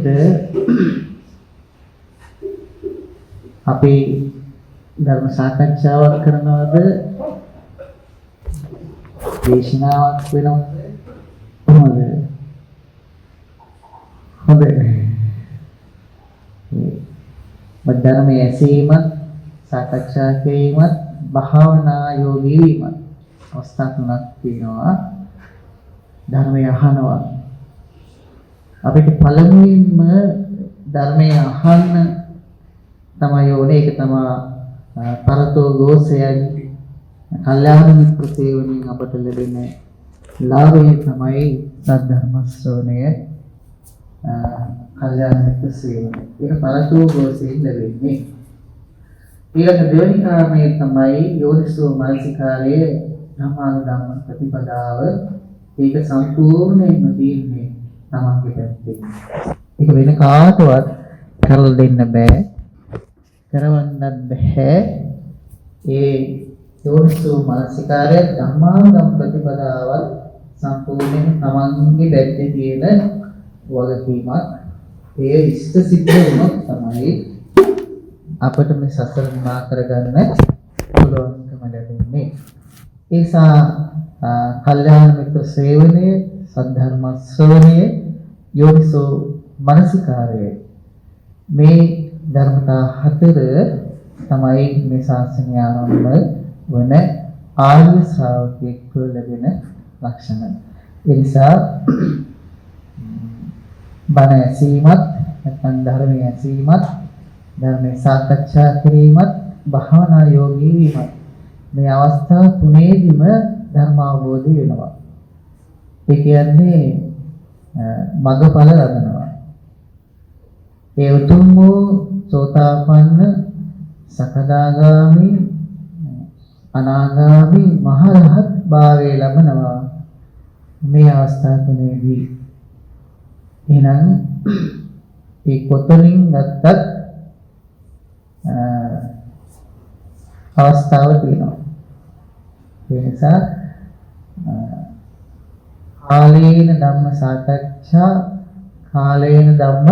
එතකොට අපි ධර්ම සාකච්ඡාවක් කරනවද දේශනාවක් වෙනවද කොහොමද? හොඳයි. ධර්මයේ ඇසීමත් සාකච්ඡා කිරීමත් භාවනා යෝගී වීමත් අවස්ථා තුනක් තියෙනවා. ධර්මය අහනවා. අපිට පළමුවෙන්ම ධර්මය අහන්න තමයි ඕනේ. ඒක තමයි පරතෝ ഘോഷයන් කල්යාණ මිත්‍ර සේවනයෙන් අපට ලැබෙන ලාභය තමයි සද්ධර්ම ශ්‍රවණය. කල්යාණ මිත්‍ර සේවනය. ඒක පරතෝ ഘോഷයෙන් ලැබෙන්නේ. ඊළඟ දෙවෙනි කාරණය තමයි යෝනිසෝ මනසිකාරයේ ධම්මානුධම්ම ප්‍රතිපදාව. ඒක සම්පූර්ණයෙන්ම දීන්නේ තමන්ගේ පැත්තෙන්. ඒක වෙන කාටවත් කරලා දෙන්න බෑ. කරවන්නත් බෑ. ඒ යෝනිසෝ මනසිකාරය ධම්මානුධම්ම ප්‍රතිපදාව සම්පූර්ණයෙන් තමන්ගේ පැත්තේ තියෙන වගකීමක්. ඒ ඉෂ්ට සිද්ධ වුණොත් තමයි අපිට මේ සසර නිමා කරගන්න පුළුවන්කම ලැබෙන්නේ. ඒ නිසා කල්යාණ මිත්‍ර සේවනය, සද්ධර්ම ශ්‍රවණය, යෝනිසෝ මනසිකාරය මේ ධර්මතා හතර තමයි මේ ශාසනය ආරම්භ වන ආර්ය ශ්‍රාවකයෙක් තුළ ලැබෙන ලක්ෂණ. ඒ නිසා බණ ඇසීමත් නැත්නම් ධර්මය ඇසීමත් ධර්මයේ සාකච්ඡා කිරීමත් භාවනා යෝගී වීමත් මේ අවස්ථා තුනේදීම ධර්ම අවබෝධය වෙනවා. ඒ කියන්නේ මගඵල ලබනවා. ඒ උතුම් වූ සෝතාපන්න, සකදාගාමි, අනාගාමි, මහරහත් භාවය ලබනවා මේ අවස්ථා තුනේදී. එහෙනම් ඒ කොතනින් ගත්තත් අවස්ථාව තියෙනවා. ඒ නිසා කාලේන ධම්ම සාකච්ඡා, කාලේන ධම්ම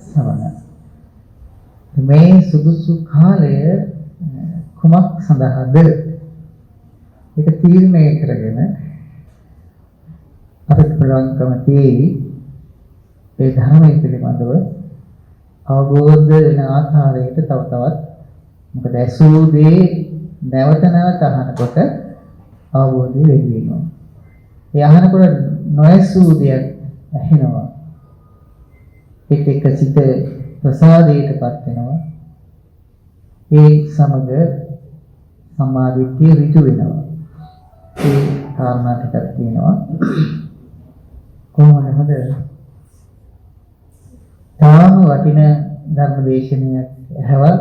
ශ්‍රවණ. මේ සුදුසු කාලය කුමක් සඳහාද? ඒක තීරණය කරගෙන අපිට පුළුවන්කම තියෙයි ඒ ධර්මයේ පිළිබඳව අවබෝධ වෙන ආකාරයට තව තවත්. මොකද ඇසූ දේ නැවත නැවත අහනකොට අවබෝධය වැඩි වෙනවා. ඒ අහනකොට නොඇසූ දෙයක් ඇහෙනවා. එක සිත ප්‍රසාදයටපත් වෙනවා. ඒ සමග සමාධිය ඍජු වෙනවා. ඒ කාරණා ටිකක් තියෙනවා. කොහොමද හොඳ? තාම වටින ධර්ම දේශනයක් ඇහුවා.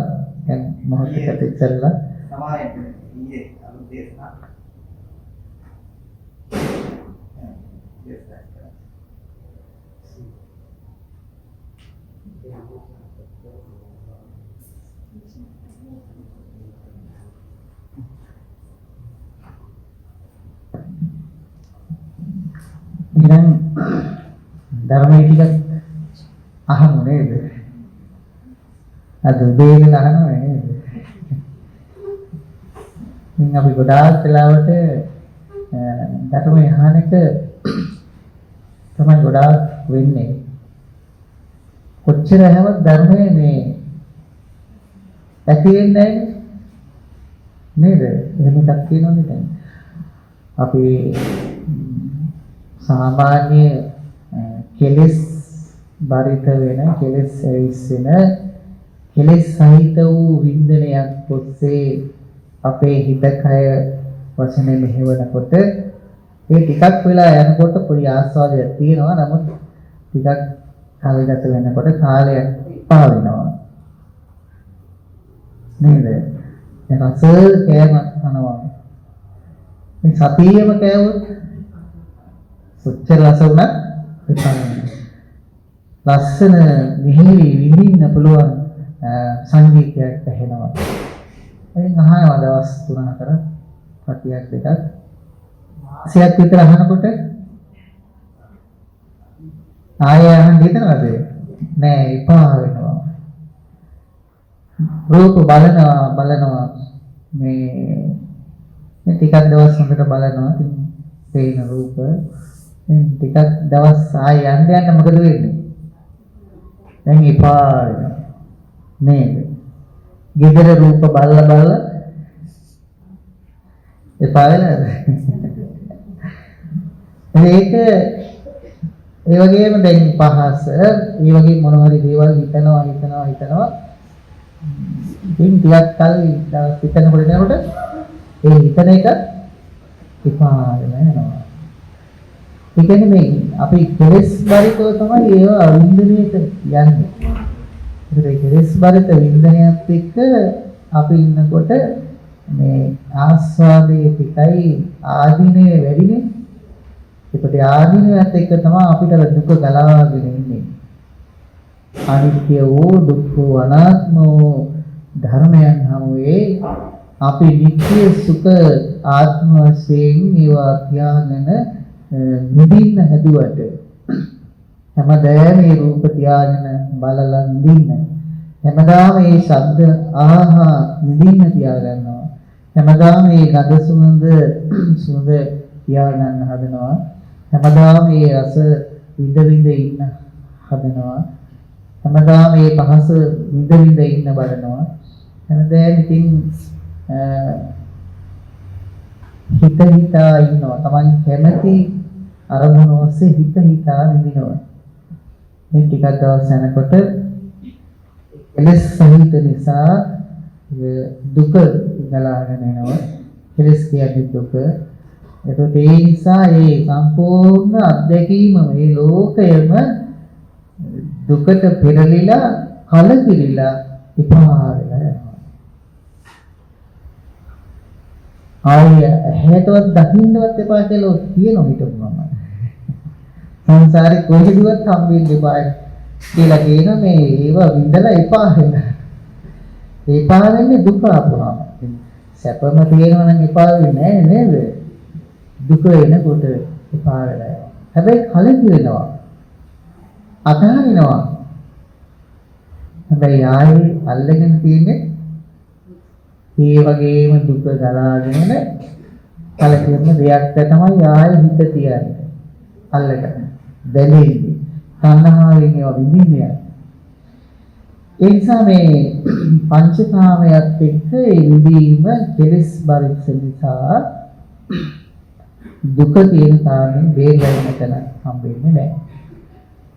දැන් මොහොතකට ඉස්සෙල්ලා තමයි ඊයේ අලුත් දේශනා. ඉතින් ධර්මයේ ටිකක් අහමු නේද? අද දෙයක අහනවා නේද? ඉතින් අපි ගොඩාක් වෙලාවට ධර්මයේ අහන එක තමයි ගොඩාක් වෙන්නේ. කොච්චර ඇහුවත් ධර්මයේ මේ ඇති වෙන්නේ නේද? එහෙම එකක් තියෙනවනේ දැන්. අපි සාමාන්‍ය කෙලෙස් බරිත වෙන, කෙලෙස් ඇවිස්සෙන, කෙලෙස් සහිත වූ වින්දනයක් ඔස්සේ අපේ හිත කය වචනේ මෙහෙවනකොට ඒ ටිකක් වෙලා යනකොට පොඩි ආස්වාදයක් තියෙනවා. නමුත් ටිකක් කාලගත වෙනකොට කාලයක් පා වෙනවා නේද? දැන් රස කෑමක් කනවා. මේ සතියෙම කෑවොත් කොච්චර රස වුණත් එපා වෙනවා. ලස්සන මිහිරි විඳින්න පුළුවන් සංගීතයක් ඇහෙනවා. එයින් අහනවා දවස් 3-4 පටියක් දෙකක්. සියක් විතර අහනකොට ආයෙ අහන්න හිතනවාද? නෑ එපා වෙනවා. රූප බලනවා මේ ටිකක් දවස් හොඳට බලනවා ඉතින් පේන රූප ටිකක් දවස් ආය යන්න මොකද වෙන්නේ? දැන් එපා වෙනවා නේද? ගෙදර රූප බලලා එපා වෙනවද? ඒක ඒ වගේම දැන් පහස ඒ වගේ මොන හරි දේවල් හිතනවා ඉතින් ටිකක් කල් හිතනකොට නේද ඒ හිතන එක එපා වෙනවා. ඒ කියන්නේ මේ අපි කෙලස් බරිතව තමයි ඒවා වින්දනයට යන්නේ. ඒ කෙලස් බරිත වින්දනයත් එක්ක අපි ඉන්නකොට මේ ආස්වාදයේ පිටයි ආදීනේ වැඩිනේ. ඒකට ආදීනයත් එක්ක තමයි අපිට දුක ගලාගෙන ඉන්නේ. අනිත්‍ය වූ දුක්ඛ අනාත්ම වූ ධර්මයන් හමුවේ අපි නිත්‍ය සුඛ ආත්ම වශයෙන් ඒවා තියාගෙන නිදින්න හැදුවට හැමදාම මේ රූප තියාගෙන බලලා නිදින්න හැමදාම මේ ශබ්ද ආහා නිදින්න තියාගන්නවා හැමදාම මේ ගඳ සුවඳ තියාගන්න හදනවා හැමදාම මේ රස විඳ ඉන්න හදනවා හැමදාම මේ පහස විඳ ඉන්න බලනවා හැමදාම ඉතින් හිතා ඉන්නවා තමන් කැමති අරමුණ ඔස්සේ හිතා විඳිනවා මේ ටිකක් දවස් යනකොට කෙලෙස් සහිත නිසා දුක ගලාගෙන එනවා කෙලෙස් කියන්නේ දුක ඒකට ඒ නිසා මේ සම්පූර්ණ අත්දැකීම මේ ලෝකයම දුකට පෙරලිලා කලකිරිලා ඉපාරලා යනවා ආය හැටවත් දකින්නවත් එපා කියලා කියනවා හිටුනම සංසාරේ කොහෙදවත් හම්බෙන්න එපා කියලා කියන මේ ඒව විඳලා එපා වෙන්නේ දුක ආපුවාම සැපම තියෙනවා නම් එපා වෙන්නේ නෑ නේද දුක එනකොට එපා වෙලා යනවා හැබැයි කලකිරෙනවා අතහරිනවා හැබැයි ආයේ අල්ලගෙන තියෙන්නේ ඒ වගේම දුක ගලාගෙන කලකිරෙන දෙයක් තමයි ආයේ හිත තියන්නේ අල්ලගෙන බැඳෙන්නේ තණ්හාවෙන් ඒවා විඳින්නේ ඒ නිසා මේ පංචකාමයට එක්ක ඒ විඳීම කෙලස් බරිත නිසා දුක තියෙන කාරණේ බේරෙන්න තැන හම්බෙන්නේ නැහැ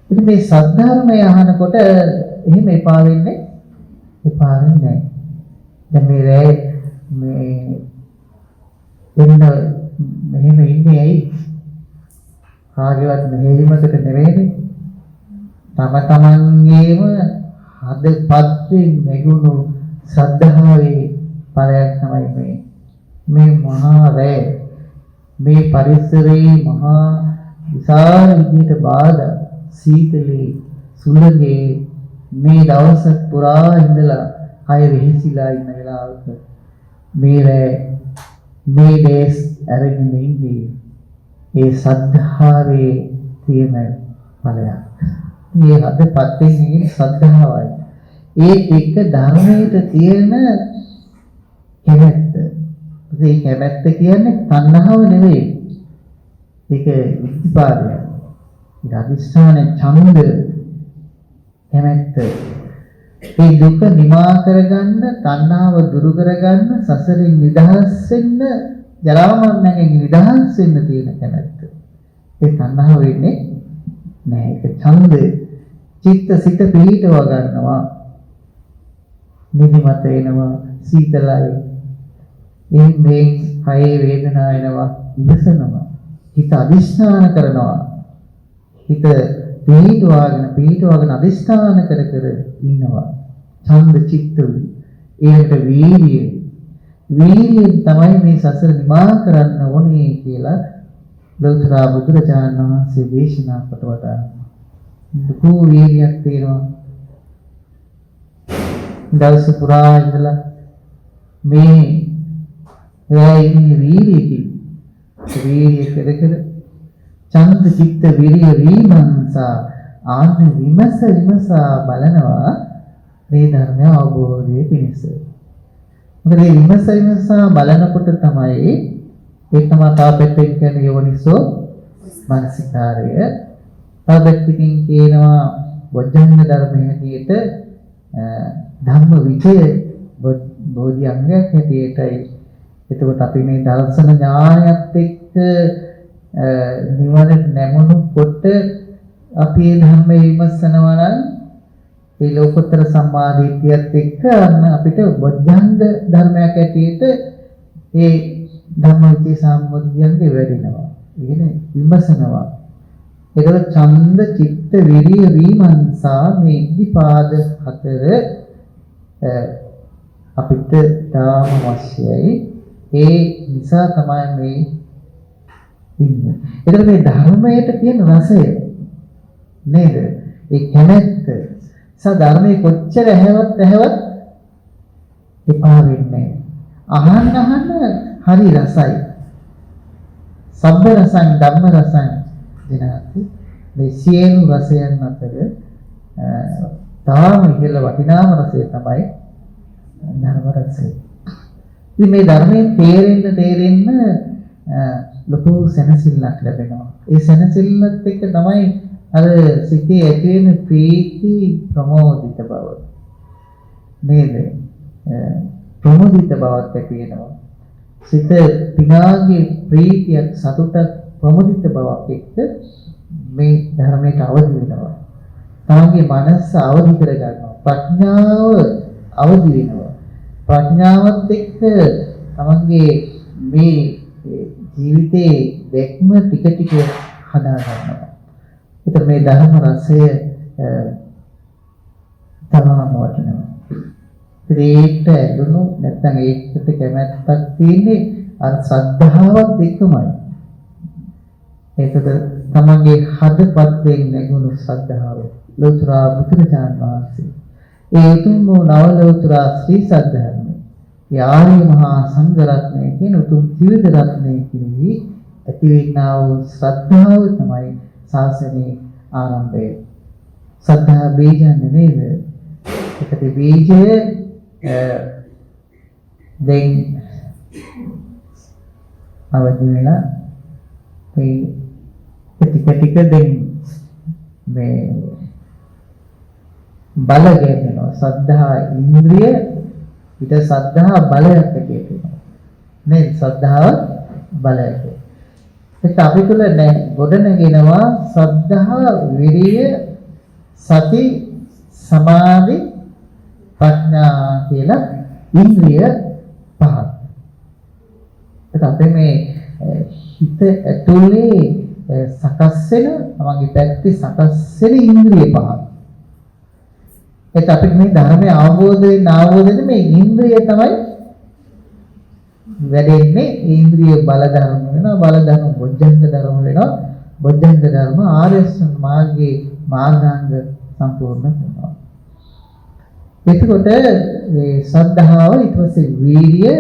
ඉතින් මේ සද්ධර්මය අහනකොට එහෙම එපා වෙන්නේ නැහැ. දැන් මේ එන්න මෙහෙම ඉන්නේ ඇයි? කාගේවත් මෙහෙයීමකට නෙවෙයිනේ. තමන්ගේම හදපත්යෙන් නැගුණු ශ්‍රද්ධාවේ ඵලයක් තමයි මේ මහා රැය මේ පරිසරයේ මහා විශාල විදිහට බාධා සීතලේ සුළඟේ මේ දවස් පුරා ඉඳලා කය වෙහිසිලා ඉන්න වෙලාවක මේ දේශ අරගෙන ඉන්නේ ඒ සද්ධාවේ තියෙන ඵලයක්. මේ හදපත්යෙන් ඉන්නේ සද්ධාවයි. ඒත් එක්ක ධර්මයට තියෙන කැමැත්ත. ඒ කැමැත්ත කියන්නේ තණ්හාව නෙවෙයි. ඒක ඉතිපාදයක්. අදිස්ථාන ඡන්ද කැමැත්ත ඒ දුක නිමා කරගන්න තණ්හාව දුරු කරගන්න සසරින් නිදහස් වෙන්න ජරා මරණයෙන් නිදහස් වෙන්න තියෙන කැමැත්ත ඒ තණ්හාව වෙන්නේ නෑ ඒක ඡන්ද චිත්ත සිත පිළිටව ගන්නවා නිදිමත එනවා සීතලයි මේ කයේ වේදනාව එනවා ඉවසනවා හිත අදිස්ථාන කරනවා හිත පිටවගෙන අදිස්ථාන කර ඉන්නවා ඡන්ද චිත්ත ඒකට වීර්යයෙන් තමයි මේ සසර නිමා කරන්න ඕනේ කියලා ලෝතර බුදුරජාණන් වහන්සේ දේශනා කොට වදාළා. දුකු වීර්යයක් තියෙනවා. දවස පුරා ඉඳලා මේ වීර්යයෙන් වීර්ය කර ඡන්ද චිත්ත විරිය වීමංසා ආන්න විමසා බලනවා මේ ධර්මය අවබෝධයේ පිණිස. මොකද මේ විමසා බලනකොට තමයි ඒකම තාපෙත්තෙන් කියන යෝනිසෝ මානසිකාරය තාපෙත්තකින් කියනවා වොජ්ජංග ධර්මයේ හැටියට ධම්ම විචය බෝධි අංගයක් හැටියටයි. එතකොට අපි මේ දර්ශන ඥානයත් එක්ක නිවනට නැමුණු කොට අපි මේ ධර්ම විමසනවා නම් ඒ ලෝකෝත්තර සම්මාදිටියත් එක්ක අපිට බොජ්ජංග ධර්මයක් ඇටියට ඒ ධම්මවිචේ සම්මුතියන්ගේ වැඩිනවා. ඉගෙන විමසනවා. ඒකට ඡන්ද චිත්ත විරිය විමර්ශා මේ ඉදිපාද හතර අපිට තාම අවශ්‍යයි. ඒ නිසා තමයි මේ ඉන්නේ. ඒකට මේ ධර්මයට තියෙන රසය නේද? ඒ කැමැත්ත. ධර්මයේ කොච්චර ඇහැවත් එපා වෙන්නේ. අහන්න හරි රසයි. සබ්බ රසං ධම්ම රසං දිනාති. මේ සියලු රසයන් අතර තාම ඉහළ වටිනාම රසය තමයි ධර්ම රසය. ඉතින් මේ ධර්මයෙන් තේරෙන්න ලොකු සැනසෙල්ලක් ලැබෙනවා. ඒ සැනසෙල්ලත් එක්ක තමයි අර සිතේ ඇති වෙන ප්‍රීති ප්‍රමෝදිත බව නේද? ප්‍රමෝදිත බවක් ඇති වෙනවා. සිත පිනාගේ ප්‍රීතියක් සතුටක් ප්‍රමෝදිත බවක් එක්ක මේ ධර්මයට අවදි වෙනවා. තමගේ මනස අවදි කර ගන්නවා. ප්‍රඥාව අවදි වෙනවා. ප්‍රඥාවත් එක්ක තමගේ මේ ජීවිතේ දැක්ම ටික ටික හදා ගන්නවා. ඒත් මේ ධර්ම රසය තමම වටිනවා. ඒකට ඇලුණු නැත්නම් ඒකට කැමැත්තක් තියෙන්නේ අර ශ්‍රද්ධාවත් එක්කමයි. ඒකද තමගේ හදපත්යෙන් නැගුණු ශ්‍රද්ධාව ලෝතර බුදුරජාණන් වහන්සේ. ඒ උතුම් වූ නවලෝතර ශ්‍රී සද්ධර්මය. ඒ ආර්ය මහා සංඝ රත්නය කියන උතුම් ත්‍රිවිධ රත්නය කිරෙහි ඇතිවෙනා වූ ශ්‍රද්ධාව තමයි ශාසනයේ ආරම්භය. සද්ධා බීජයන් නේද? ඒකට බීජය දැන් අවදි වෙලා ඒ ටික දැන් මේ බල ගන්නවා. සද්ධා ඉන්ද්‍රිය ඊට සද්ධා බලයක් කියනවා. නේද? සද්ධාව බලයක්. ඒක අපි තුල ගොඩනගෙනවා සද්ධා විරිය සති සමාධි ප්‍රඥා කියලා ඉන්ද්‍රිය පහක්. ඒක අපේ මේ හිත ඇතුලේ සකස් වෙන තමන්ගේ පැත්තේ සකස් වෙන ඉන්ද්‍රිය පහක්. ඒක අපිට මේ ධර්මය අවබෝධ වෙන මේ ඉන්ද්‍රිය තමයි වැඩෙන්නේ. ඉන්ද්‍රිය බල ධර්ම වෙනවා. බල ධර්ම බොජ්ජංග ධර්ම වෙනවා. බොජ්ජංග ධර්ම ආර්ය මාර්ගයේ මාර්ගාංග සම්පූර්ණ වෙනවා. එතකොට මේ ශ්‍රද්ධාව ඊට පස්සේ වීර්ය,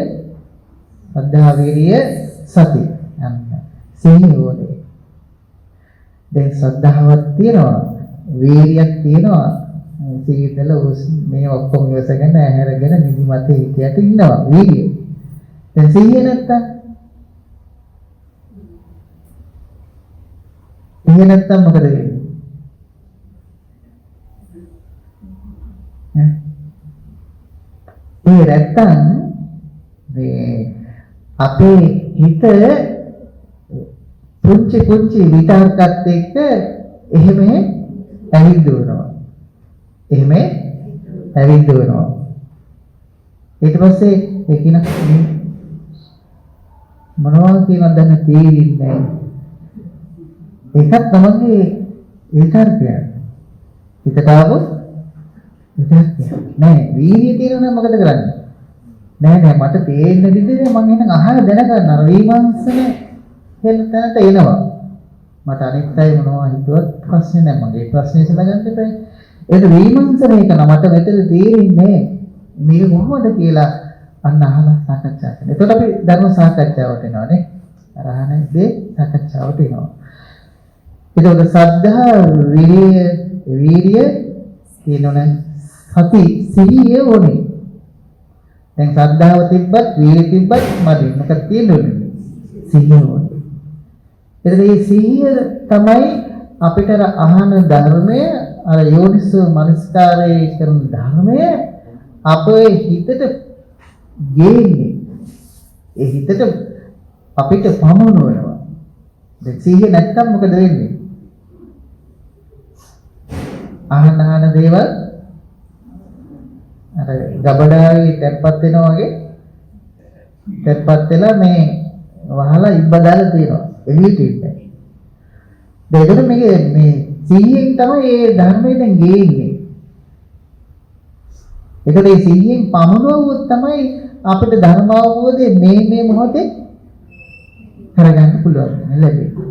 ශ්‍රද්ධා වීර්ය සති යන සිහියෝනේ. දැන් ශ්‍රද්ධාවක් තියෙනවා, වීර්යයක් තියෙනවා. සිහියදල මේ ඔක්කොම ඉවසගෙන ඇහැරගෙන නිදිමත හිතයට ඉන්නවා වීර්යය. දැන් සිහිය නැත්තම් මොකද වෙන්නේ? ඒ නැත්තම් මේ අපේ හිත පුංචි විතරකත් එක්ක එහෙම ඇවිද්දවනවා. ඊට පස්සේ ඒ කියන මොනවා කියනවද දැන් තේරෙන්නේ නැහැ. ඒකත් තමයි විතරකය. හිතට ආවොත් විතරකය. නෑ වීර්යය තියෙනවා නම් මොකද කරන්නේ? නෑ මට තේරෙන්න විදිහට මම එහෙනම් අහලා දැනගන්න අර විමර්ශන හෙලතනට එනවා. මට අනිත් අය මොනවා හිතුවත් ප්‍රශ්නේ නෑ. මගේ ප්‍රශ්නේ සලගන්න එපා. ඒක විමර්ශනය කරන මට මෙතන තේරෙන්නේ මේක කොහොමද කියලා අන්න අහලා සාකච්ඡා කරනවා. එතකොට අපි ධර්ම සාකච්ඡාවට එනවානේ. අරහනේ දේ සාකච්ඡාවට එනවා. ඒකවල සද්ධා විරිය ඒ වීර්ය තියෙනවනේ සති සිහිය ඕනේ. දැන් ශ්‍රද්ධාව තිබ්බත් වීර්ය තිබ්බත් මදි. මොකද තියෙන්නේ? සිහිය ඕනේ. එතකොට මේ සිහිය තමයි අපිට අහන ධර්මය අර යෝනිසෝ මනස්කාරයේ කරන ධර්මය අපේ හිතට ගේන්නේ. ඒ හිතට අපිට පමුණුවනවා. දැන් සිහිය නැත්තම් මොකද වෙන්නේ? අහන දේවල් අර ගබඩාවේ තැම්පත් වෙනවා වගේ තැම්පත් වෙලා මේ වහලා ඉබ්බ දාලා තියෙනවා. එළියට ඉන්නේ. දෙකට මේ සිහියෙන් තමයි මේ ධර්මයෙන් ගේන්නේ. ඒකට මේ සිහියෙන් පමුණුවුවොත් තමයි අපිට ධර්ම අවබෝධය මේ මොහොතේ කරගන්න පුළුවන් ලැබෙන්නේ.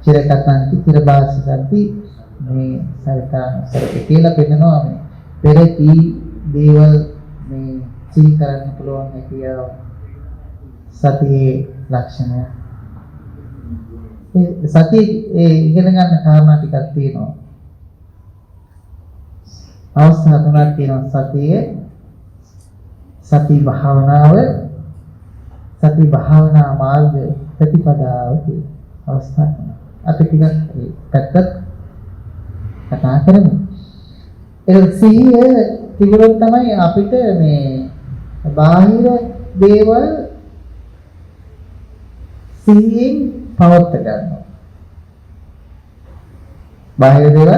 චිරකතන්ති චිරබාසිකන්ති මේ සරිතානුසරක කියලා පෙන්නනවා මේ පෙරති දේවල් මේ සිහි කරන්න පුළුවන් හැකියාව සතියේ ලක්ෂණය. ඒ සතිය ඉගෙන ගන්න කාරණා ටිකක් තියෙනවා. අවස්ථා තුනක් තියෙනවා සතියේ සති භාවනාව සති භාවනා මාර්ග ප්‍රතිපදාව කියන අවස්ථා තුනක්. අපි ටිකක් පැත්තට කතා කරමු. ඒ සිහිය තිබුණොත් තමයි අපිට මේ බාහිර දේවල් සිහියෙන් පවත්ත ගන්නවා. බාහිර දේවල්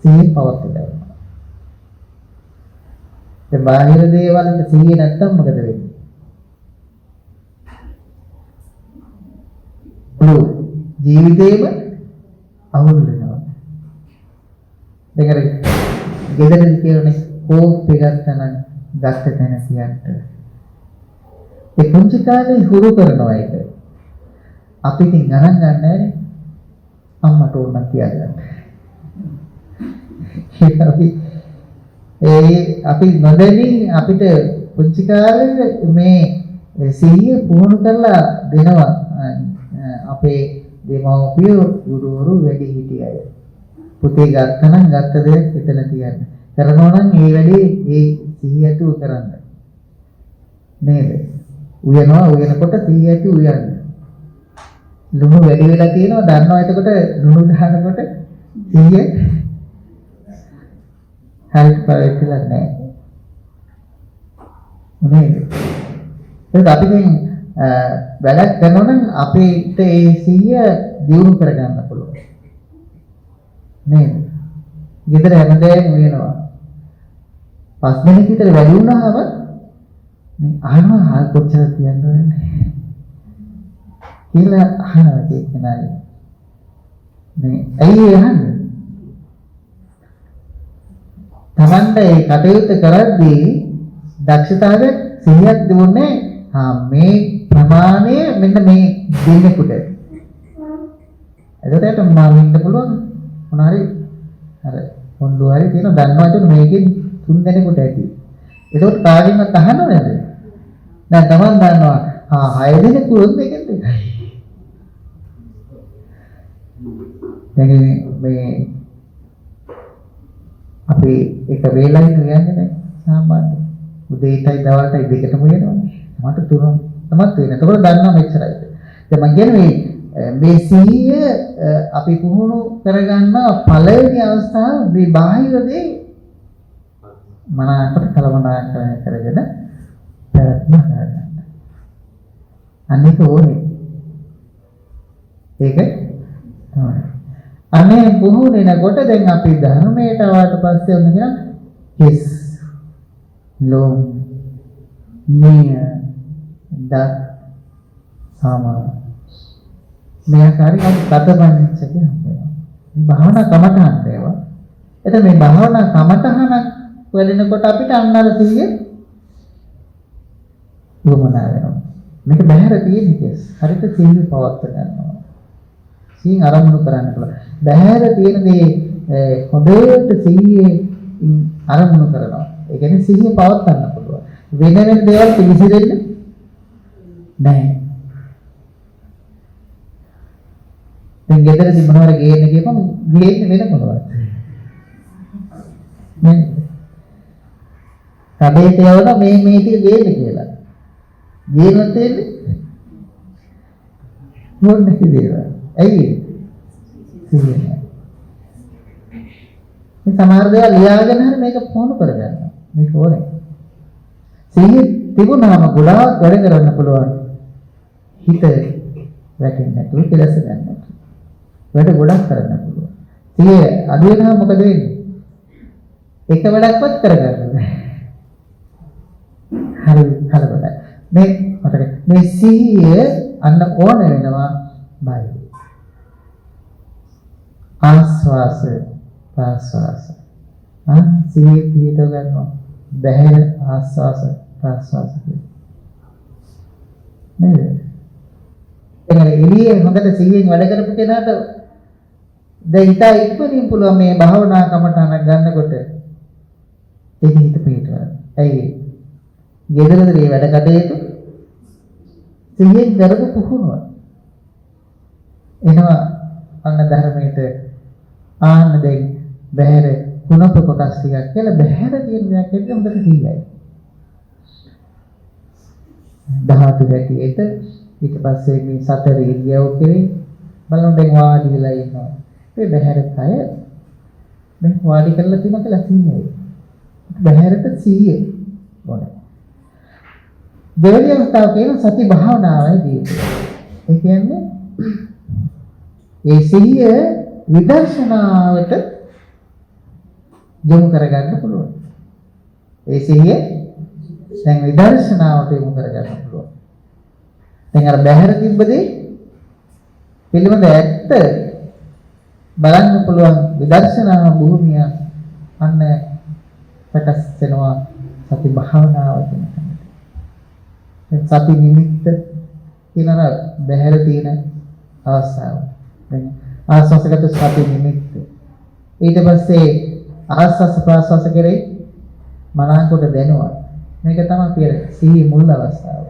සිහියෙන් පවත්ත ගන්නවා. ඒ බාහිර දේවල්ට සිහිය නැත්තම් මොකද වෙන්නේ? ජීවිතේම අවුල් වෙනවා. දෙකරේ ගෙදරදී කියනනේ කෝප් එකක් ගන්න ගත්ත තැන සියන්ට. ඒ පුංචි කාලේ හුරු කරනවා ඒක. අපි ඉතින් ගණන් ගන්න නැහැ අම්මට ඕන කියලා. අපි නොදැනී අපිට පුංචි කාලේ මේ සිහිය පුහුණු කරලා දෙනවා අපේ දෙමව්පියෝ ගුරුවරු වැඩි හිටිය අය. පුතේ ගත්තනම් ගත්ත දෙයක් එතන තියන්න. කරනවා නම් ඒ වැඩේ ඒ සිහිය ඇතුව කරන්න. නේද? උයනකොට සිහිය ඇතුව උයන්න. ලුණු වැඩි වෙලා තියෙනවා දන්නවා එතකොට ලුණු දානකොට සිහිය හරියට පරිවිලා නැහැ. නේද? ඒක අපි දැන් වැඩක් කරනවා නම් අපිට ඒ සිහිය දියුණු කරගන්න පුළුවන්. නේද? ගෙදර හැමදේම වෙනවා. 5 දිනක් විතර වැඩි වුණාම මේ අහනවා කොච්චර තියන්න ඕනේ කියලා අහනවා කියනයි. මේ ඇයි අහන්නේ? Tamanda ඒ කටයුත්ත කරද්දී දක්ෂතාවය සිහියක් දුන්නේ මේ ප්‍රමාණය මෙන්න මේ දෙන්නෙකුට. එතකොට මම ඉන්න පුළුවන් මොනාරි අර පොණ්ඩු හරි තියෙන දන්නවා ඒක මේකෙන් 3 දෙනෙකුට ඇති. එතකොට කාගෙන්වත් අහන්නවද? දැන් තමන් දන්නවා 6 දෙනෙකු දෙකෙන් එකයි. දැන් මේ අපි එක වේලයි කියන්නේ සාමාන්‍ය උදේටයි දවල්ටයි දෙකටම වෙනවනේ. මට තුනක් තමත් වෙන. එතකොට දන්නවා මෙච්චරයි. දැන් මම කියන්නේ මේ සිහිය අපි පුහුණු කරගන්න පළවෙනි අවස්ථාව මේ බාහිර දේ මනකට කලමනාකරණය කරගෙන පැවැත්ම ගන්න. අනික ඕනේ. ඒක තමයි. අනේ පුහුණුනකොට දැන් අපි ධර්මයට ආවට පස්සේ ඔන්න කියන කිස් ලොම් නිය දත් සාමා මේ ආකාරයෙන් තදපංච කියනවා. මේ භාවනා කමඨහන් වේවා. එතන මේ භාවනා කමඨහන වලිනකොට අපිට අන්නර සිහිය වමනා වෙනවා. මේක බහැර තියෙන කෙස්. හරියට සිහිය පවත්ව ගන්නවා. සිහින් අරමුණු කරන්න පුළුවන්. බහැර තියෙන දේ හොඳට සිහියේ අරමුණු කරනවා. ඒ කියන්නේ සිහිය පවත්වන්න පුළුවන්. වෙන දේවල් පිළිසිරෙන්නේ නැහැ. දැන් ගෙදරදී මොනවාරි ගේන්න ගියපම ගේන්නේ වෙන මොනවද? මේ කඩේට යවන මේ ටික ගේන්න කියලා. ගේනොත් එන්නේ මොන්නේ කියලා. ඇයි? සිහිය. මේ සමහර දේවල් ලියාගෙන හරි මේක පුහුණු කරගන්න. මේක ඕනේ. සිහිය තිබුණාම ගොඩාක් වැඩ කරන්න පුළුවන්. හිත වැටෙන්නේ නැතුව කෙලස් ගන්න නැතුව. වැඩ ගොඩක් කරන්න පුළුවන්. සිහිය අඩු වෙනවා මොකද වෙන්නේ? එක වැඩක්වත් කරගන්න බෑ. හරි හරි. මේ සිහිය අන්න ඕන වෙනවා බයි. ආස්වාස ප්‍රාස්වාස. සිහිය පිටව ගන්නවා. බහැර ආස්වාස ප්‍රාස්වාස. නේද? එළියේ හොඳට සිහියෙන් වැඩ කරපු කෙනාට දැන් හිතා ඉක්මනින් පුළුවන් මේ භාවනා කමටහන ගන්නකොට ඒක හිත පිටවන්න. ඇයි? ගෙදරදී වැඩ කටයුතු සිහියෙන් කරපු පුහුණුව. එනවා අන්න ධර්මයට ආන්න දෙයි බහැර කුණප කොටස් ටිකක් කියලා බහැර තියෙන දෙයක් එක්ක හොඳට සිහියයි. ධාතු වැටියට ඊට පස්සේ මේ සතර ඉරියව් කෙරේ බලන්න දැන් වාඩි වෙලා ඉන්නවා. ඒ බහැර කය දැන් වාඩි කරලා තියෙනවා කියලා සිහියයි. බහැරට සිහිය ඕනේ. දෙවෙනි අවස්ථාව කියන සති භාවනාවේදී ඒ කියන්නේ ඒ සිහිය විදර්ශනාවට යොමු කරගන්න පුළුවන්. ඒ සිහිය දැන් විදර්ශනාවට යොමු කරගන්න පුළුවන්. දැන් අර බහැර තිබ්බදී පිළිවෙල ඇත්ත බලන්න පුළුවන් විදර්ශනා භූමිය අන්න සකස් වෙනවා සති භාවනාවට. සති නිමිත්ත කියනවා බහැර තියෙන අවස්ථාව. දැන් ආස්වාසගත සති නිමිත්ත. ඊට පස්සේ ආස්වාස ප්‍රාස්වාස කරේ මනංකොට දැනුවා. මේක තමයි පිළ සිහි මුල් අවස්ථාව.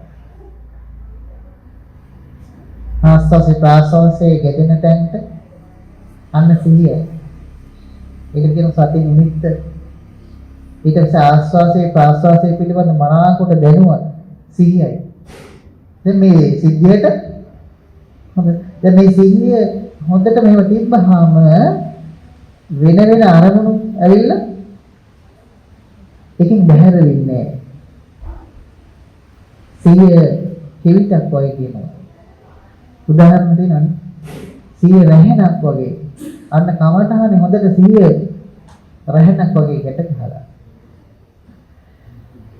ආස්වාස ප්‍රාස්වාසයේ ගැටෙන තැනට අන්න සිහිය. ඒක කියන සති නිමිත්ත. ඊට පස්සේ ආස්වාසයේ ප්‍රාස්වාසයේ පිළිබඳ මනංකොට දැනුවා. සිහියයි. දැන් මේ සිද්ධියට හොඳ දැන් මේ සිහිය හොඳට මෙහෙම තිබ්බහම වෙන අරමුණු ඇවිල්ලා ඒකෙන් බහැර වෙන්නේ නැහැ. සිහිය කිවිතක් වගේ කියනවා. උදාහරණ දෙන්නම්. සිහිය රැහෙනක් වගේ. අන්න කමටහනේ හොඳට සිහිය රැහෙනක් වගේ ගැට ගහලා.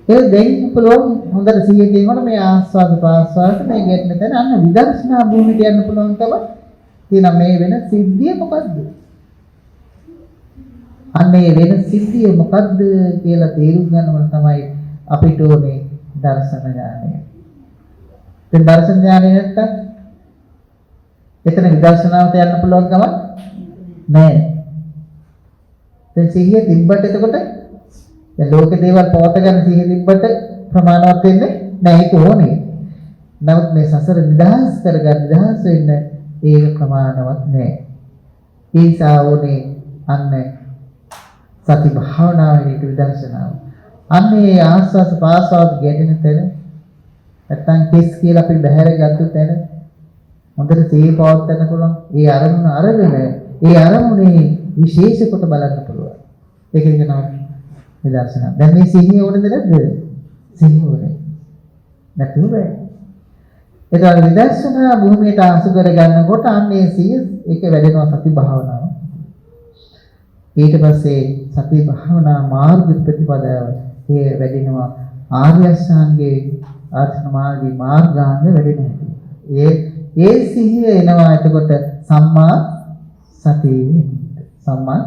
ඒ දෙයින් පුළුවන් හොඳට සිහිය කියනකොට මේ ආස්වාද ප්‍රාස්වාද මේ ගැටෙන තැන අන්න විදර්ශනා භූමියට යන්න පුළුවන්කම තියෙන මේ වෙන සිද්ධිය මොකද්ද? අන්න ඒ වෙන සිද්ධිය මොකද්ද කියලා තේරුම් ගන්නවන තමයි අපිට ඕනේ දර්ශන ඥානය. දැන් දර්ශන ඥානය නැත්තම් එතන විදර්ශනාවට යන්න පුළුවන්කම නැහැ. දැන් සිහිය තිබ්බට එතකොට දැන් ලෝක දේවල් පවත ගන්න සිහිය තිබ්බට ප්‍රමාණවත් වෙන්නේ නැහැ. ඒක ඕනේ. නමුත් මේ සසර නිදහස් කරගන්න නිදහස් වෙන්න ඒක ප්‍රමාණවත් නැහැ. ඒ නිසා ඕනේ අන්න සති භාවනාවේ විදර්ශනාව. අන්න ඒ ආස්වාස පාස්වාද ගැටෙන තැන නැත්තම් කිස් කියලා අපි බහැර ගත්ත තැන හොඳට සිහිය පවත්වන්න පුළුවන්. ඒ අරමුණ අරගෙන ඒ අරමුණේ විශේෂ කොට බලන්න පුළුවන්. ඒක කියනවා විදර්ශනා. දැන් මේ සිහිය ඕනද නැද්ද? සිහිය ඕනේ. නැතුව බෑ. ඒතර විදර්ශනා භූමියට අසු කර ගන්නකොට අන්නේ සිහිය ඒක වැඩෙනවා සති භාවනාව. ඊට පස්සේ සති භාවනා මාර්ග ප්‍රතිපදාව ඒ වැඩෙනවා ආර්ය අෂ්ටාංගේ ආර්ථන මාර්ගී මාර්ගාංග වැඩෙන හැටි. ඒ සිහිය එනවා එතකොට සම්මා සතිය. සම්මා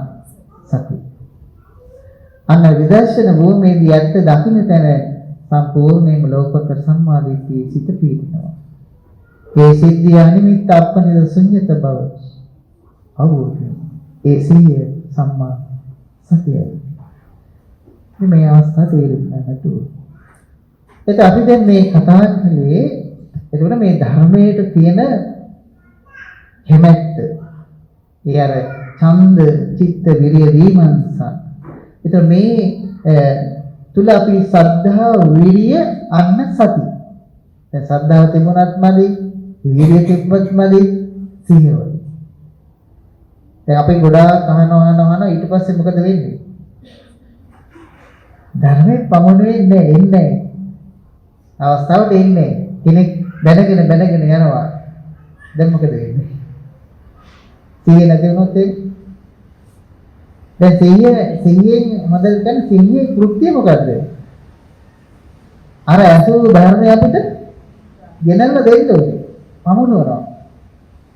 සතිය. අන්න විදර්ශන භූමියේදී ඇත්ත දකින්න තැන සම්පූර්ණයෙන්ම ලෝකෝත්තර සම්මාදිට්ඨිය සිත පීඩනවා. ඒ සිද්ධිය අනිමිත්ත අපනිද ශුන්‍යත බව අවබෝධ. ඒ සිහිය සම්මා සතියයි. මේ අවස්ථාව තේරුම් ගන්නට ඕනේ. ඒක අපි දැන් මේ කතා කරේ එතකොට මේ ධර්මයේ තියෙන හැමැත්ත ඒ අර ඡන්ද, චිත්ත, විරිය, දීමන්සා. ඒතර මේ තුල අපි ශ්‍රද්ධාව, විරිය, අන්න සති. දැන් ශ්‍රද්ධාව තිබුණත් මදි, විරිය තිබුණත් මදි, සිහිය. දැන් අපි ගොඩාක් අහනවා ඊට පස්සේ මොකද වෙන්නේ? ධර්මයේ පමුණුවේ එන්නේ අවස්ථාවට එන්නේ කෙනෙක් බැනගෙන යනවා. දැන් මොකද වෙන්නේ? සිහිය නැති වුණොත් දැන් සිහියෙන් හොඳට ගන්න සිහියේ කෘත්‍යය මොකද්ද? අර අසු ධර්මය අපිට ගෙනල්ලා දෙන්න ඕනේ. පමුණුවනවා.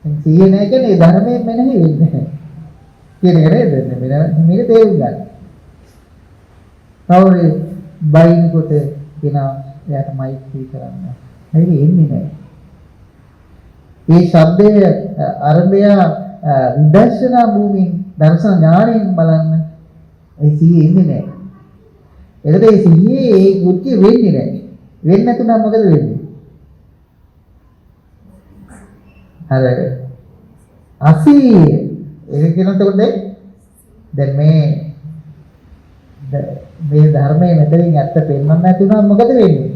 දැන් සිහිය නැහැ කියන්නේ ධර්මයෙන් මෙනෙහි වෙන්නේ නැහැ. කියන එක නේද? මේක තේරුම් ගන්න. කවුරු බයින්කොට කියනවා එයාට මෛත්‍රී කරන්න. ඒක එන්නේ නැහැ. මේ ශබ්දයේ අරබය විදර්ශනා භූමියෙන් දර්ශන ඥාණයෙන් බලන්න ඒ සිහිය එන්නේ නැහැ. ඒකට ඒ සිහියේ ඒ කෘත්‍ය වෙන්නේ නැහැ. වෙන්නේ නැතුණා මොකද වෙන්නේ? අර අසීය ඒක කියනකොට දැන් මේ ධර්මයේ මෙතනින් ඇත්ත පෙන්වන්න නැති වුණා මොකද වෙන්නේ?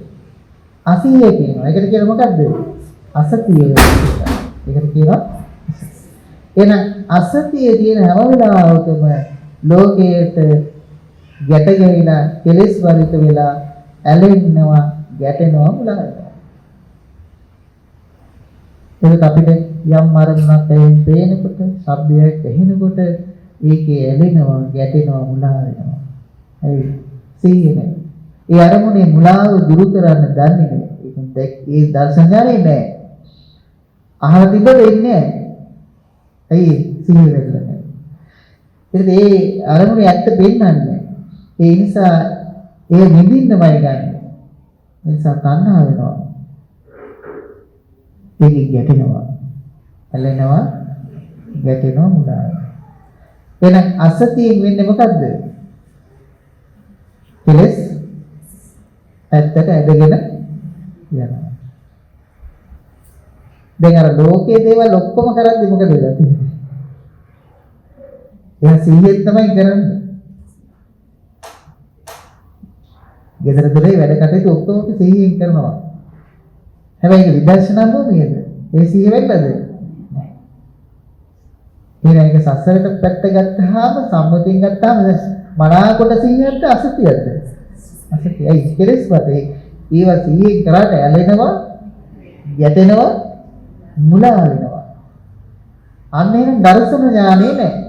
අසීය කියනවා. ඒකට කියන මොකද්ද? අසතිය වෙනවා. ඒකට කියනවා එහෙනම් අසතිය තියෙන හැම වෙලාවකම ලෝකයට ගැට ගැහිලා කෙලෙස් වලිත වෙලා ඇලෙන්නවා, ගැටෙනවා, මුලා වෙනවා. ඒක අපිට යම් අරමුණක් පේනකොට, ශබ්දයක් ඇහෙනකොට ඒකේ ඇලෙනවා, ගැටෙනවා, මුලා වෙනවා. ඒ සිහිනේ. ඒ අරමුණේ මුලාව දුරු කරන්න දන්නේ නැහැ. ඒ දර්ශනයනේ නැහැ. අහලා තිබෙන්නේ නැහැ. ඇයි සිහිය වෙන්නේ නැහැ. ඒ අරමුණේ ඇත්ත පෙන්වන්නේ. ඒ නිසා ඒ නිදින්නමයි ගන්න. ඒ නිසා තණ්හා වෙනවා. ඒක ගැටෙනවා. ඇලෙනවා, ගැටෙනවා, මුලා වෙනවා. එහෙනම් අසතියෙන් වෙන්නේ මොකද්ද? කෙලස් ඇත්තට ඇදගෙන යනවා. දැන් අර ලෝකයේ දේවල් ඔක්කොම කරද්දි මොකද වෙලා තියෙන්නේ? එයා සිහියෙන් තමයි කරන්නේ. ගෙදර දොරේ වැඩ කටයුතු ඔක්කොම සිහියෙන් කරනවා. හැබැයි ඒක විදර්ශනා භූමියද? ඒ සිහිය වෙන්නද? නැහැ. ඒක සසරට පැත්ත ගත්තාම සම්මුතියෙන් ගත්තාම මනාකොට සිහියක්ද අසතියක්ද? අසතියයි. කෙලස් වතේ ඒවා සිහියෙන් කරාට ඇලෙනවා, ගැටෙනවා, මුලා වෙනවා. අන්න එහෙනම් දර්ශන ඥානෙ නැහැ.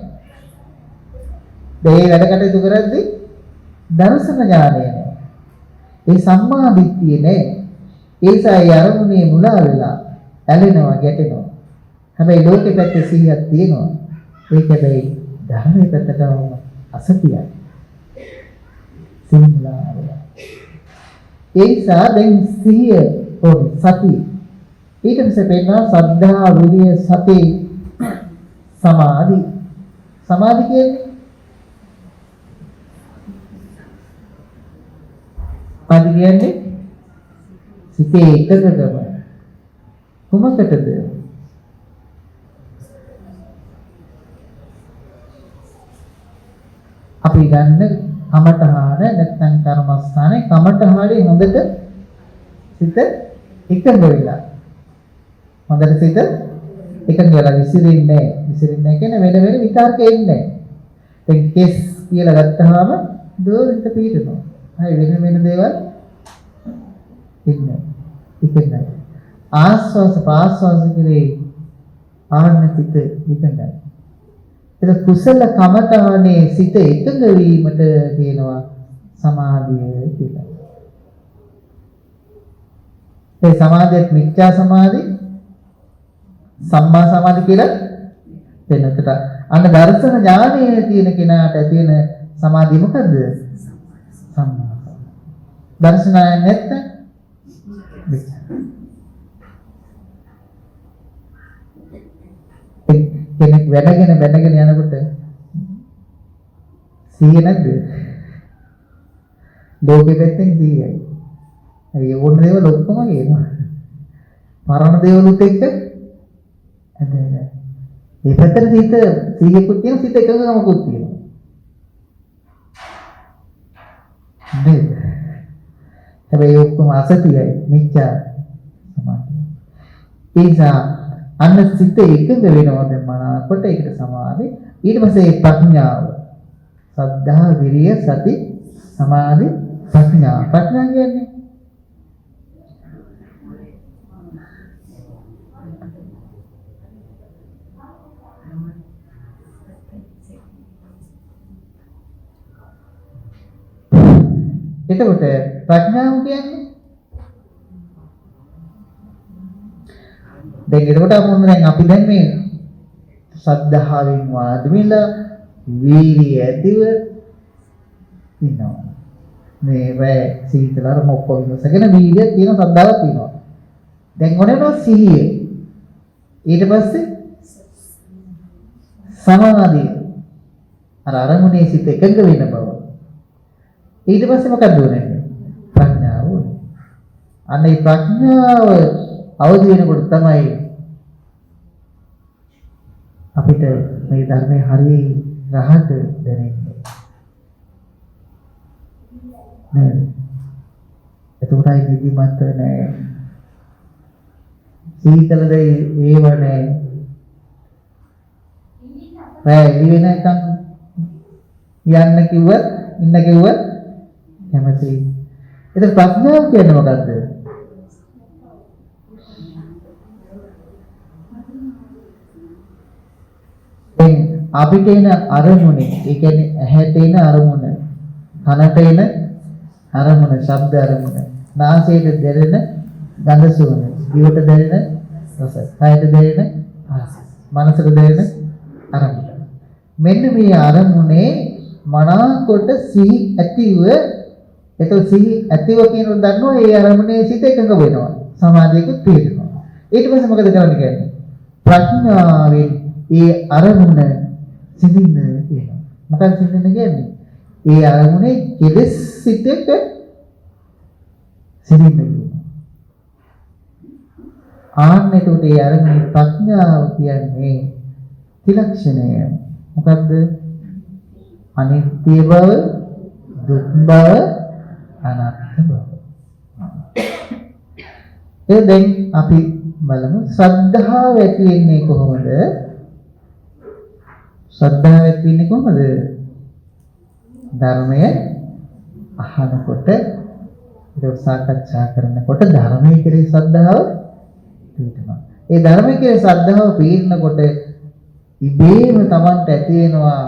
මේ වැඩ කටයුතු කරද්දී දර්ශන ඥානය නැහැ. ඒ සම්මා දිට්ඨිය නැහැ. ඒ නිසා ඒ අරමුණේ මුලා වෙලා ඇලෙනවා, ගැටෙනවා. හැබැයි ලෝකෙ පැත්තේ සිහියක් තියෙනවා. ඒක හැබැයි ධර්මයේ පැත්තටම අසතියයි. සිහිමුලා වෙලා. ඒ නිසා දැන් සිහිය සති ඊට පස්සේ පෙන්නනවා සද්ධා, විරිය, සති, සමාධි. සමාධි කියන්නේ සමාධි කියන්නේ සිතේ එකඟකම. කොමකටද? අපි ගන්න කමඨහාන නැත්නම් කර්මස්ථානේ කමඨහානේ හොඳට සිත එකඟ වෙලා. හොඳට සිත එකඟ වෙලා විසිරෙන්නේ කියන්නේ වෙන වෙන විතර්ක එන්නේ නැහැ. දැන් කෙස් කියලා ගත්තාම දෝෂිත පීඩනවා. හරි වෙන දේවල් ඉන්නේ. ඉතින්යි. ආස්වාස පාස්වාස කිරේ ආන්න සිත එකඟයි. ඒක කුසල කමඨානේ සිත එකඟ වීමට කියනවා සමාධිය කියලා. ඒ සමාධියත් මිත්‍යා සමාධි, සම්මා සමාධි කියලා වෙනකට. අන්න දර්ශන ඥානයේ තියෙන කෙනාට තියෙන සමාධිය මොකද්ද? සම්මා. දර්ශනය නැත්නම් කෙනෙක් වැඩගෙන යනකොට සිහිය නැද්ද? ලෝකෙ පැත්තෙන් සිහියයි. හරි ඕන දේවල් ඔක්කොම කියනවා. පරණ දේවලුත් එක්ක ඒ පැත්තට සිත සිහියකුත් තියෙනවා සිත එකඟකමකුත් තියෙනවා. නේද? හැබැයි ඔක්කොම අසතියයි මිච්ඡා සමාධිය. ඒ නිසා අන්න සිත එකඟ වෙනවා දැන් මනාකොට ඒකට සමාධි. ඊට පස්සේ ප්‍රඥාව. සද්ධා, විරිය, සති, සමාධි, ප්‍රඥා. ප්‍රඥා කියන්නේ එතකොට ප්‍රඥාව කියන්නේ දැන් එතකොට අපි දැන් මේ සද්ධාවෙන් වාදමිලා වීර්යය ඇතිව ඉන්නවා. මේ වේ සීතලර මොකෝ ඉන්නසගෙන වීර්යය තියෙන සද්ධාවක් තියෙනවා. දැන් ඔන්නෝ සිහිය. ඊට පස්සේ සමාධිය. අරමුණේ සිත එකඟ වෙන බව. ඊට පස්සේ මොකක්ද වෙන්නේ? ප්‍රඥාව. අන්න ඒ ප්‍රඥාව අවදි වෙනකොට තමයි අපිට මේ ධර්මයේ හරිය රහත දැනෙන්නේ. නේද? එතකොටයි නිදිමත නැහැ. සීතලද ඒව නැහැ. ඒ වෙනකන් යන්න කිව්වත් ඉන්න කිව්වත් කැමති. ඒක ප්‍රඥාව කියන්නේ මොකද්ද? අපිට එන අරමුණේ, ඒ කියන්නේ ඇහැට එන අරමුණ, කනට එන අරමුණ, ශබ්ද අරමුණ, නාසයට දැනෙන ගඳ සුවඳ, දිවට දැනෙන රස, කයට දැනෙන ආස, මනසට දැනෙන අරමුණ. මෙන්න මේ අරමුණේ මනාකොට සිහි ඇතිව, එතකොට සිහි ඇතිව කියනොත් දන්නවා ඒ අරමුණේ සිත එකඟ වෙනවා. සමාධියකුත් තියෙනවා. ඊට පස්සේ මොකද කරන්නේ කියන්නේ? ප්‍රඥාවෙන් ඒ අරමුණ සිඳින්න කියනවා. මොකක්ද සිඳින්න කියන්නේ? ඒ අරමුණේ කෙලෙස් සිතක සිඳින්න කියනවා. ආන්නේට ඒ අරමුණේ ප්‍රඥාව කියන්නේ ත්‍රිලක්ෂණය. මොකක්ද? අනිත්‍ය බව, දුක් බව, අනාත්ම බව. දැන් අපි බලමු ශ්‍රද්ධාව ඇති වෙන්නේ කොහොමද? ශ්‍රද්ධාව ඇති වෙන්නේ කොහොමද? ධර්මය අහනකොට, ඒක සාකච්ඡා කරනකොට ධර්මයේ කෙරෙහි ශ්‍රද්ධාව පිහිටනවා. ඒ ධර්මයේ කෙරෙහි ශ්‍රද්ධාව පිහිටනකොට ඉබේම Tamanට ඇති වෙනවා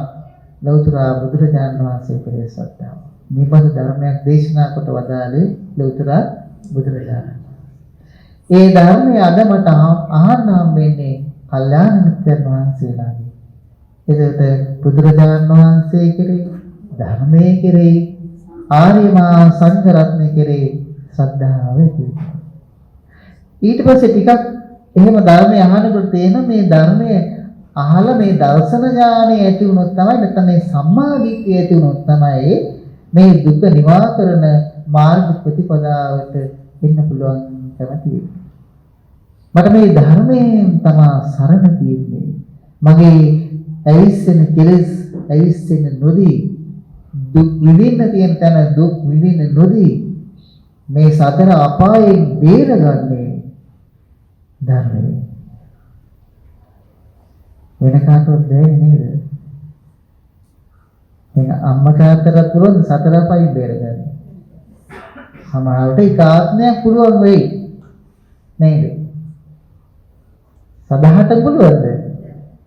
ලෞතර බුදුරජාණන් වහන්සේ කෙරෙහි ශ්‍රද්ධාව. මේබඳු ධර්මයක් දේශනා කොට වදාළේ ලෞතර බුදුරජාණන්. ඒ ධර්මයේ අද මට අහන්න හම්බෙන්නේ කල්යාණ මිත්‍රයන් වහන්සේලාගේ. එතකොට බුදුරජාණන් වහන්සේ කෙරෙහි, ධර්මයේ කෙරෙහි, ආර්ය මහා සංඝ රත්නය කෙරෙහි ශ්‍රද්ධාව ඇති වෙනවා. ඊට පස්සේ ටිකක් එහෙම ධර්මය අහනකොට තේන මේ ධර්මය අහලා මේ දර්ශන ඥානය ඇති වුණොත් තමයි, නැත්නම් මේ සම්මා දිට්ඨිය ඇති වුණොත් තමයි මේ දුක නිවා කරන මාර්ග ප්‍රතිපදාවට එන්න පුළුවන් කැමති. මට මේ ධර්මයෙන් තමයි සරණ තියෙන්නේ. මගේ ඇවිස්සෙන කෙලෙස් ඇවිස්සෙන නොදී, දුක් විඳින්න තියෙන තැන දුක් විඳින්න නොදී මේ සතර අපායෙන් බේරගන්නේ ධර්මයෙන්. වෙන කාටවත් බැහැ නේද? එන අම්මා තාත්තට පුළුවන් සතර අපායෙන් බේරගන්න. සමහරවිට ඒක ආත්මයක් පුළුවන් වෙයි නේද? සදාහට පුළුවන්ද?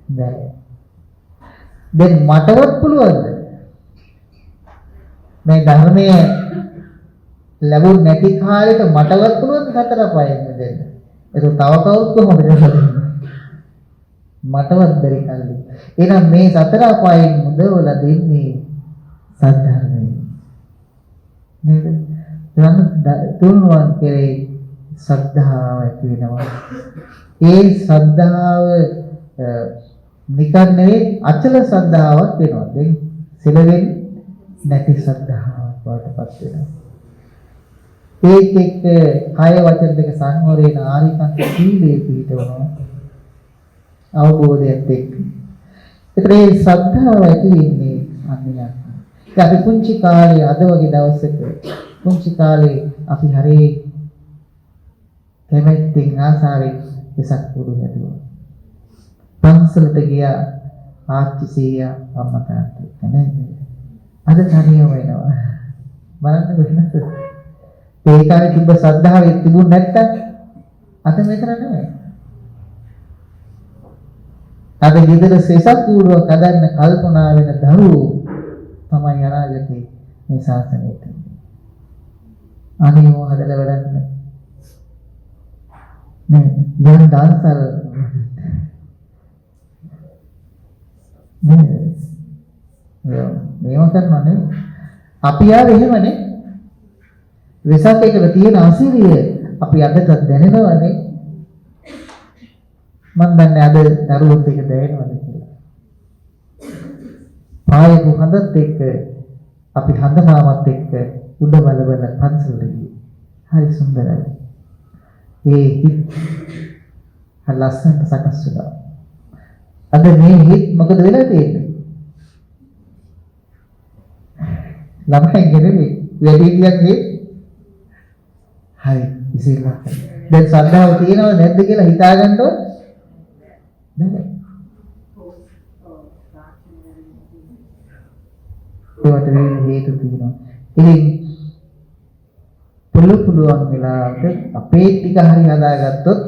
බැහැ. දැන් මටවත් පුළුවන්ද? මේ ධර්මයේ ලැබුණ නැති කාලෙට මටවත් පුළුවන් සතර අපායෙන් දෙන්න. ඒක තව කවුරුත් කොහොමද කරන්නේ? මටවත් බැරි කල්ලි. එහෙනම් මේ සතර අපායෙන් මුදවලා දෙන්නේ සද්ධර්මයෙන්. නේද? තුන්වන් කෙරේ ශ්‍රද්ධාව ඇති වෙනවා. ඒ ශ්‍රද්ධාව නිකන් නෙවෙයි අචල ශ්‍රද්ධාවක් වෙනවා. දැන් සිලෙන්නේ නැති ශ්‍රද්ධාවක් වඩපත් වෙනවා. ඒත් එක්ක කය වචන දෙක සංවරේන ආරිකන්ත සීලයේ පිහිටවනවා. අවබෝධයත් එක්ක. ඒතර මේ ශ්‍රද්ධාව ඇති වෙන්නේ අන්‍යයන්. ඒ අපි පුංචි කාලේ අද වගේ දවසක පුංචි කාලේ අපි හරේ කැමැත්තෙන් ආසාවෙන් වෙසක් පුරු හැදුවා. පන්සලට ගියා ආච්චි සීයා අම්මා තාත්තා නේද? අද තනියම වෙනවා. බලන්න වෙනස. ඒ කාලේ තිබ්බ ශ්‍රද්ධාව තිබුණ නැත්තම් අද මෙතන නෙමෙයි. අද ගෙදර සෙසක් පුරුව කඩන්න කල්පනා වෙන දරුවෝ තමයි අනාගතේ මේ ශාසනයට. අනියෝ හදලා වැඩක් නැහැ. නේ යන් දාන්සල් මේව කරනවා නේ. අපි ආවේ එහෙමනේ. වෙසක් එකල තියෙන අසිරිය අපි අදටත් දැනෙනවනේ. මම දන්නේ අද දරුවොත් එක දැනෙනවද කියලා. පායපු හඳත් එක්ක අපි හඳ මාමත් එක්ක උඩ බල බල පන්සලට ගියේ. හරි සුන්දරයි. ඒ හිත් ලස්සනට සකස් වුණා. අද මේ හිත් මොකද වෙලා තියෙන්නේ? ළමයි ගෙනෙන්නේ වැඩිහිටියන්ගේ හරි ඉතිරිලා. දැන් ශ්‍රද්ධාව තියෙනවද නැද්ද කියලා හිතාගන්න ඕන. නෑ. ඒවට හේතු තියෙනවා. ඉතින් පුළුවන් වෙලාවට අපේ ටික හරි හදාගත්තොත්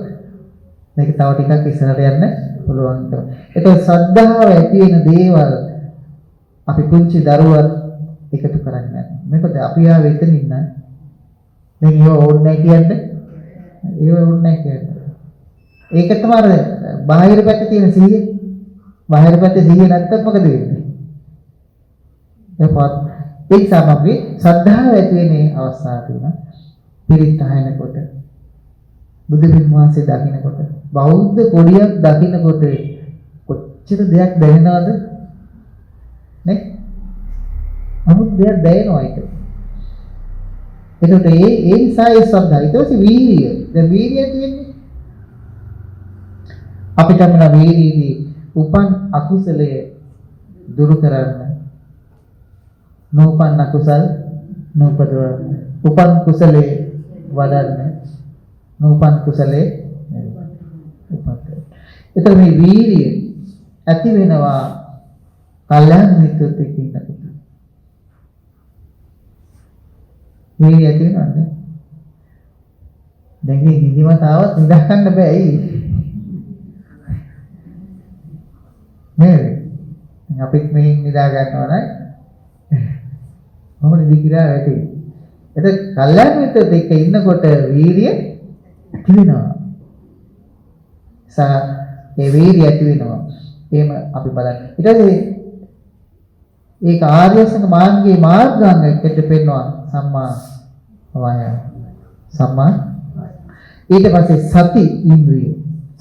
මේක තව ටිකක් ඉස්සරහට යන්න පුළුවන් කරනවා. ඒක ශ්‍රද්ධාව ඇති වෙන දේවල් අපි පුංචි දරුවන් එකතු කරන්නේ. මේකද අපි ආවේ එතන ඉන්න. දැන් ඒව ඕනේ නැහැ කියන්නේ. ඒව ඕනේ නැහැ කියන්නේ. ඒක තමයි බාහිර පැත්තේ තියෙන සිහිය. බාහිර පැත්තේ සිහිය නැත්තම් මොකද වෙන්නේ? ඒක තමයි ශ්‍රද්ධාව ඇති වෙන අවස්ථාව තියෙනවා. පිරිත් අහනකොට බුදු පින්වාසේ දකින්නකොට බෞද්ධ කොඩියක් දකින්නකොට කොච්චර දෙයක් දැනෙනවද නේ? නමුත් දෙයක් දැනෙනවා ඒක. ඒකට ඒ නිසා ඒ ශ්‍රද්ධාව. ඊට පස්සේ වීර්යය. දැන් වීර්යය තියෙන්නේ අපිට මොන වීර්යයේදී උපන් අකුසලයේ දුරු කරන්න. නූපන් අකුසල් නූපදවන්න. උපන් කුසලයේ වඩන්න. නූපන් කුසලයේ උපත්. එතකොට මේ වීර්යය ඇති වෙනවා කල්යාණ මිත්‍රත්වයට ඉන්නකොට. වීර්යය ඇති වෙනවනේ. දැන් මේ නිදිමත ආවත් නිදා ගන්න බෑ ඇයි? නේද? අපිත් මේ නිදා ගන්නවා නම් මොකද දිගිරා වැටේ. එතකොට කල්යාණ මිත්‍රත් එක්ක ඉන්නකොට වීර්යය ඇති වෙනවා. ඒ වීර්යය ඇති වෙනවා. එහෙම අපි බලන්න. ඊට පස්සේ ඒක ආර්ය අෂ්ටාංග මාර්ගයේ මාර්ගාංගයකට පෙන්වනවා සම්මා වායාම. සම්මා ඊට පස්සේ සති ඉන්ද්‍රිය.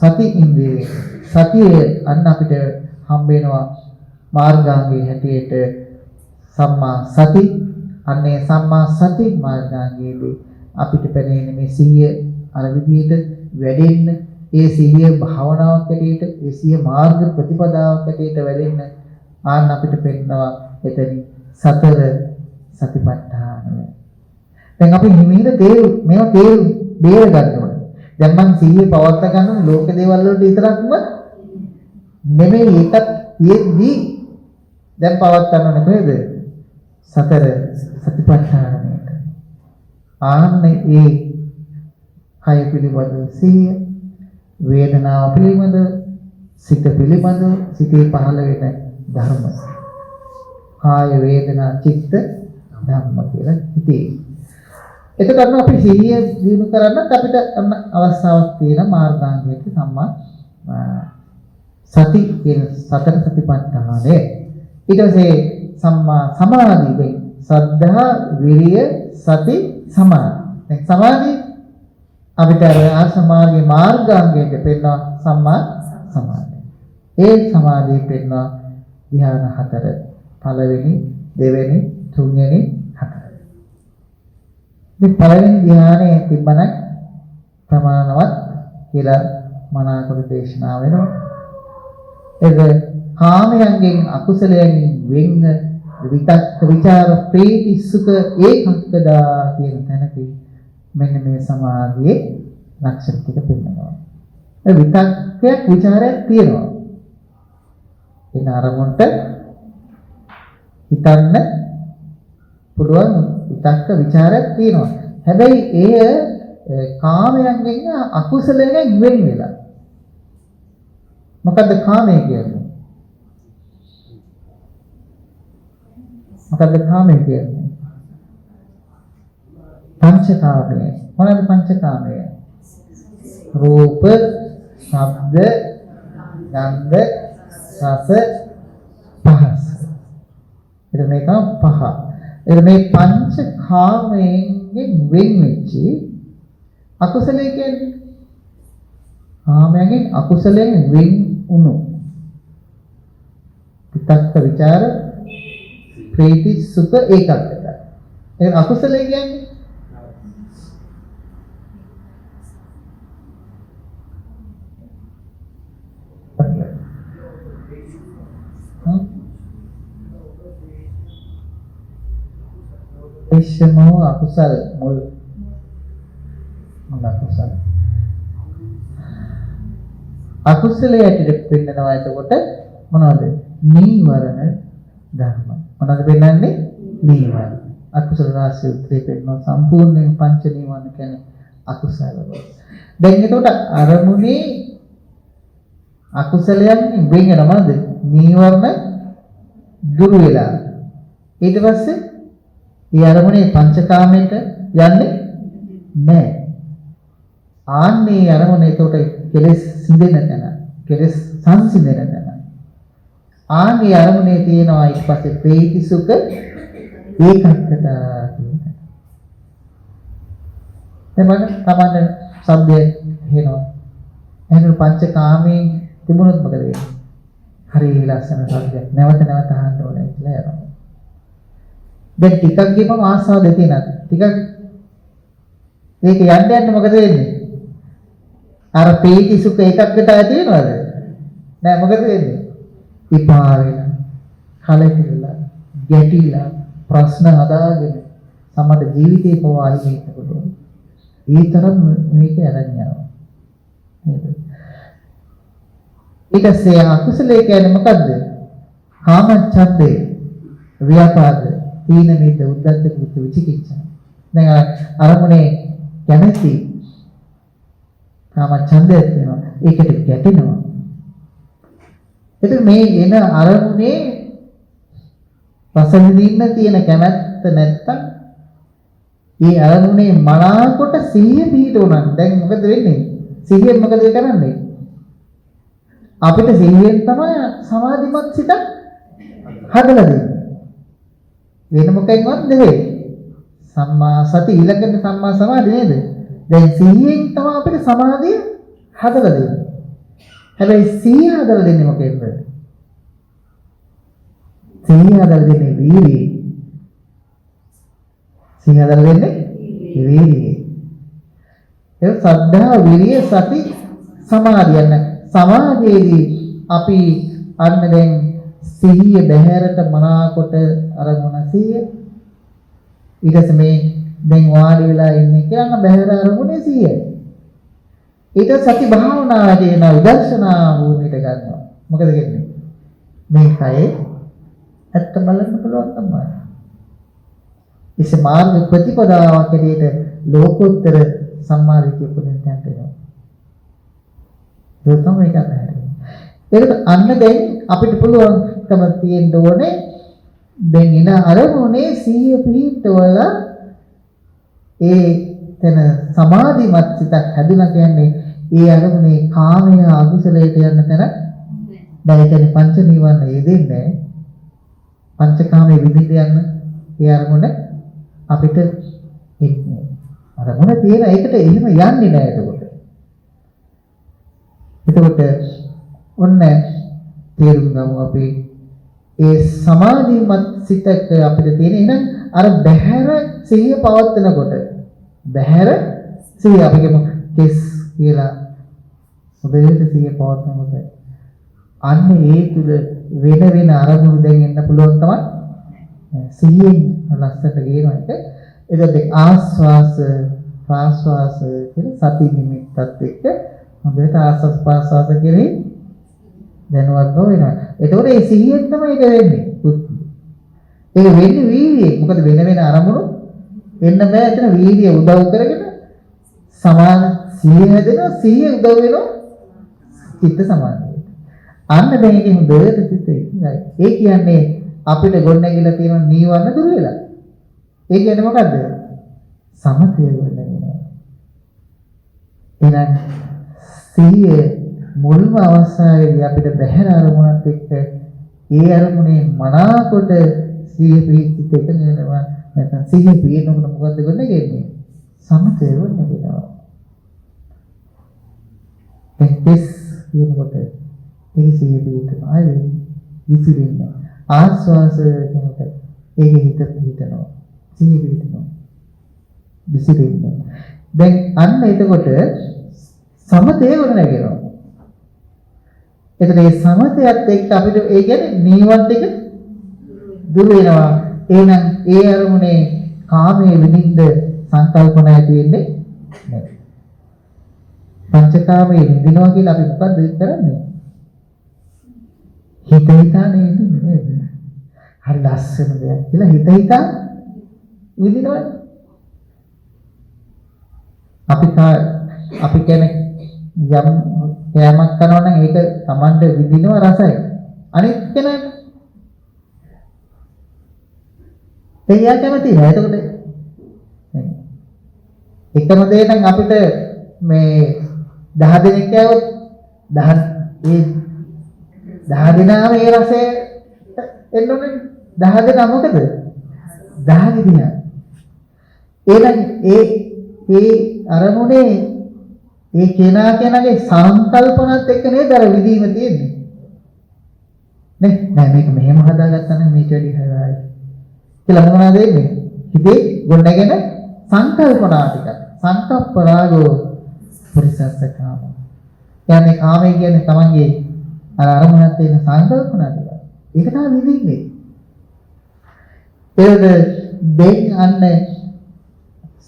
සති ඉන්ද්‍රිය. සතිය අන්න අපිට හම්බ වෙනවා මාර්ගාංගයේ හැටියට සම්මා සති. අන්නේ සම්මා සති මාර්ගාංගයේදී අපිට පැනෙන්නේ මේ සිහිය අර විදිහට වැඩෙන්න, ඒ සිහිය භාවනාවක් හැටියට, ඒ සිහිය මාර්ග ප්‍රතිපදාවක් හැටියට වැඩෙන්න ආන්න අපිට පෙන්නවා එතනින් සතර සතිපට්ඨානය. දැන් අපි හිමීට මේවා බේර ගන්න ඕනේ. දැන් මං සිහිය පවත්වා ගන්න ඕනේ ලෝක දේවල් වලට විතරක්ම නෙමෙයි. ඒකත් යෙදී දැන් පවත්වා ගන්න කොහෙද? සතර සතිපට්ඨානයට. ආන්නේ ඒ කය පිළිබඳ සිහිය, වේදනාව පිළිබඳ, සිත පිළිබඳ, සිතේ පහළ වෙන ධර්ම. කාය වේදනා චිත්ත ධම්ම කියලා හිතේ. එතකොට අපි සිහිය දිනු කරන්නත් අපිට අවස්ථාවක් තියෙන මාර්ගාංගයක සම්මා සති කියන සතර සතිපට්ඨානය. ඊට පස්සේ සම්මා සමාධි වේ. සද්ධා, විරිය, සති, සමාධි. දැන් සමාධි අපිට ආ සමාධියේ මාර්ගාංගයක පෙන්වන සම්මා සමාධිය. ඒ සමාධිය පෙන්වන ධ්‍යාන හතර. පළවෙනි, දෙවෙනි, තුන්වෙනි, හතරවෙනි. මේ පළවෙනි ධ්‍යානයේ තිබ්බනම් ප්‍රමාණවත් කියලා මනාකොට දේශනා වෙනවා. එද කාමයන්ගෙන් අකුසලයෙන් වෙන්න විතක්ක ਵਿਚාර ප්‍රීති සුඛ ඒකක්කදා කියන තැනදී මෙන්න මේ සමාධියේ ලක්ෂණ ටික පෙන්නනවා. ඒ විතක්කයක් ਵਿਚාරයක් තියෙනවා. එන අරමුණට හිතන්න පුළුවන් විතක්ක ਵਿਚාරයක් තියෙනවා. හැබැයි එය කාමයන්ගෙන් අකුසලයෙන් වෙන් වෙලා. මොකද්ද කාමය කියන්නේ? මොකද්ද කාමය කියන්නේ? පංචකාමය. මොනවාද පංචකාමය? රූප, ශබ්ද, ගන්ධ, රස, පහස. ඒක මේක පහ. ඒක මේ පංචකාමයෙන් වෙන් වෙච්ච අකුසලයේ කියන්නේ කාමයෙන් අකුසලයෙන් වෙන් වුණු විතක්ක ਵਿਚාර ප්‍රීති සුඛ ඒකක්කත. ඒ අකුසලයේ කියන්නේ විශ්මෝ අකුසල මුල් අකුසල අකුසලයේ ඇටට පෙන්නනවා. එතකොට මොනවද? නීවරණ ධර්ම. මොනවද පෙන්නන්නේ? නීවරණ. අකුසල රාශිය උත්‍රේ පෙන්නන සම්පූර්ණයෙන් පංච නීවරණ කියන්නේ අකුසල වල. දැන් එතකොට අරමුණේ අකුසලයන් වෙන් වෙනවද? නීවරණ දුරු වෙලා. ඊට පස්සේ ඒ අරමුණේ පංචකාමයට යන්නේ නැහැ. ආන්නේ අරමුණ එතකොට කෙලෙස් සිඳෙන තැන, කෙලෙස් සංසිඳෙන තැන. ආන්නේ අරමුණේ තියෙනවා ඊට පස්සේ ප්‍රීති සුඛ ඒකක්කතා කියන. එතකොට තමයි සබ්දය එනවා. එහෙනම් පංචකාමයෙන් තිබුණොත් මොකද වෙන්නේ? හරි ලස්සන සබ්දයක් නැවත නැවත අහන්න ඕනේ කියලා යනවා. දැන් ටිකක් ගිහම ආස්වාද දෙතිනක්. ටිකක් ඒක යන්න යන්න මොකද වෙන්නේ? අර ප්‍රීති සුඛ ඒකක්කට ඇති වෙනවද? නෑ මොකද වෙන්නේ? ඉපා වෙන, කලකිරලා, ගැටිලා, ප්‍රශ්න හදාගෙන සමහර ජීවිතේ පවා අයින් වෙනකොට ඒ තරම් මේක අරන් යනවා. නේද? ඊටසේ අකුසලයේ කියන්නේ මොකද්ද? කාමච්ඡන්දේ, ව්‍යාපාද, තීන මිද්ද, උද්ධච්ච කුච්ච විචිකිච්ඡා. දැන් අරමුණේ කැමැති කාමච්ඡන්දයක් තියෙනවා. ඒකට ගැටෙනවා. එතකොට මේ එන අරමුණේ රස විඳින්න තියෙන කැමැත්ත නැත්තම් ඒ අරමුණේ මනාකොට සිහිය පිහිටුණා. දැන් මොකද වෙන්නේ? සිහියෙන් මොකද කරන්නේ? අපිට සිහියෙන් තමයි සමාධිමත් සිත හදලා දෙන්නේ. වෙන මොකෙන්වත් නෙවෙයි. සම්මා සති ඊළඟට සම්මා සමාධි නේද? දැන් සිහියෙන් තමයි අපිට සමාධිය හදලා දෙන්නේ. හැබැයි සිහිය හදලා දෙන්නේ මොකෙන්ද? සිහිය හදලා දෙන්නේ වීර්යය. සිහිය හදලා දෙන්නේ වීර්යය. ඒ සද්ධා විරිය සති සමාධියන සමාධියේදී අපි අන්න දැන් සිහිය බහැරට මනාකොට අරමුණ සිහිය ඊට මේ දැන් වාඩි වෙලා ඉන්නේ කියලා බහැර අරමුණේ සිහියයි. ඊට සති භාවනාවේ එන විදර්ශනා භූමියට ගන්නවා. මොකද කියන්නේ? මේ කයේ ඇත්ත බලන්න පුළුවන් තමයි. ඉස්ස මාර්ග ප්‍රතිපදාවක් ඇරෙට ලෝකෝත්තර සම්මාදිටිය පුදුන් තැන්ට එනවා. ඒක තමයි ඒක නැහැ. ඒකට අන්න දැන් අපිට පුළුවන්කම තියෙන්න ඕනේ දැන් ඉන අරමුණේ සිහිය පිහිටවලා ඒ තන සමාධිමත් සිතක් හැදුණා කියන්නේ ඒ අරමුණේ කාමය අකුසලයට යන තැන දැන් කියන්නේ පංච නීවරණ යෙදෙන්නේ පංචකාමයේ විදිහට යන ඒ අරමුණ අපිට එන්නේ අරමුණ තියෙන එකට එහෙම යන්නේ නැහැ එතකොට. එතකොට ඔන්න තේරුම් ගමු අපි ඒ සමාධිමත් සිතක අපිට තියෙන එහෙනම් අර බහැර සිහිය පවත්නකොට බහැර සිහිය අපි කියමු කෙස් කියලා හොඳට සිහිය පවත්නකොට අන්න ඒ තුල වෙන අරමුණු දැන් එන්න පුළුවන් තමයි. සිහියෙන් ලස්සට ගේනවා එක. එතකොට ආස්වාස ප්‍රාස්වාස කියලා සති නිමිත්තත් එක්ක හොඳට ආස්වාස් ප්‍රාස්වාස කෙරෙහි දැනුවත් වෙනවා. එතකොට ඒ සිහියෙන් තමයි ඒක වෙන්නේ. ඒක වෙන්නේ වීර්යයෙන්. මොකද වෙන අරමුණු එන්න බෑ. එතන වීර්යය උදව් කරගෙන සමාන සිහිය හැදෙනවා. සිහිය උදව් වෙනවා චිත්ත සමාධියට. අන්න දැන් ඒකේ හොඳට සිතේ. ඒ කියන්නේ අපිට ගොඩනැගිලා තියෙන නීවරණ දුර වෙලා. ඒ කියන්නේ මොකද්ද? සමතය ගොඩනැගෙනවා. එහෙනම් සිහිය මුල්ම අවස්ථාවේදී අපිට බහැර අරමුණත් එක්ක ඒ අරමුණේ මනාකොට සිහිය පිහිට එකගෙන යනවා. නැත්නම් සිහිය පිහිනකොට මොකද්ද ගොඩනැගෙන්නේ? සමතය ගොඩනැගෙනවා. එක්කස් කියනකොට ඒ සිහිය පිහිටන ආයෙ විසිරෙන්නේ. ආස්වාස කියනකොට ඒකේ හිත පිහිටනවා. සිහිය පිහිටනවා. විසිරෙන්නේ. දැන් අන්න එතකොට සමතය ගොඩනැගෙනවා. එතකොට මේ සමතයත් එක්ක අපිට ඒ කියන්නේ නීවරණ ටික දුර වෙනවා. එහෙනම් ඒ අරමුණේ කාමයේ විඳින්න සංකල්පන ඇති වෙන්නේ නැහැ. පංචකාමයේ විඳිනවා කියලා අපි මොකද්ද කරන්නේ? හිත හිතානේ ඉන්නේ නේද? හරි ලස්සන දෙයක් කියලා හිත හිතා විඳිනවනේ. අපි කියන්නේ යම් කෑමක් කරනවා නම් ඒක Tamande විඳිනවා රසයි. අනිත් කෙනාට එයා කැමති නෑ. එතකොට එකම දේ නම් අපිට මේ 10 දෙනෙක් කෑවොත් 10 දෙනාම ඒ රසය එන්නෝනේ. 10 දෙනා මොකද? 10 විදිනා. එහෙනම් ඒ අරමුණේ ඒ කෙනාගේ සංකල්පනත් එක්ක නේද අර විදීම තියෙන්නේ. නේ නෑ මේක මෙහෙම හදාගත්තා නම් මේක වැඩි හරයි. කියලා මොනවද වෙන්නේ? හිතේ ගොඩනගෙන සංකල්පනා ටික. සංකප්ප රාගෝ පුරිසස්සකාම. කියන්නේ කාමයේ කියන්නේ තමන්ගේ අරමුණත් තියෙන සංකල්පනා ටික. ඒක තමයි විඳින්නේ. ඒකද දෙන් අන්න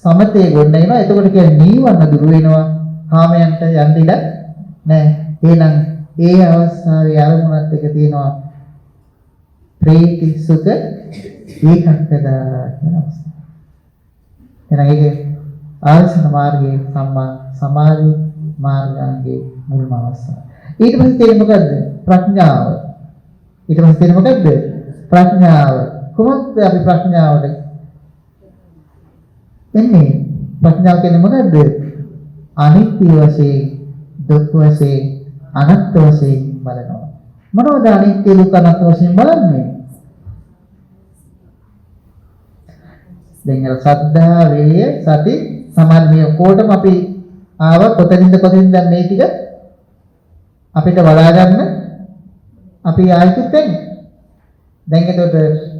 සමතේ ගොඩනගෙනවා. එතකොට කියන්නේ නීවරණ දුරු වෙනවා. කාමයන්ට යන්න ඉඩ නැහැ. එහෙනම් ඒ අවස්ථාවේ අරමුණත් එක තියෙනවා ප්‍රීති සුඛ ඒකක්කදා කියන අවස්ථාව. එහෙනම් ඒක ආර්ෂණ මාර්ගයේ සම්මා සමාධි මාර්ගයේ මුල්ම අවස්ථාව. ඊට පස්සේ තියෙන්නේ මොකද්ද? ප්‍රඥාව. ඊට පස්සේ තියෙන්නේ මොකද්ද? ප්‍රඥාව. කොහොමද අපි ප්‍රඥාවට එන්නේ? ප්‍රඥාව කියන්නේ මොකද්ද? අනිත්‍ය වශයෙන්, දුක් වශයෙන්, අනාත්ම වශයෙන් බලනවා. මොනවද අනිත්‍ය දුක් අනාත්ම වශයෙන් බලන්නේ? දැන් අර සද්ධා, වේය, සති, සමාධි මේ කොටම අපි ආව කොතනින්ද මේ ටික අපිට බලා ගන්න අපි ආයිත් වෙන්නේ. දැන් එතකොට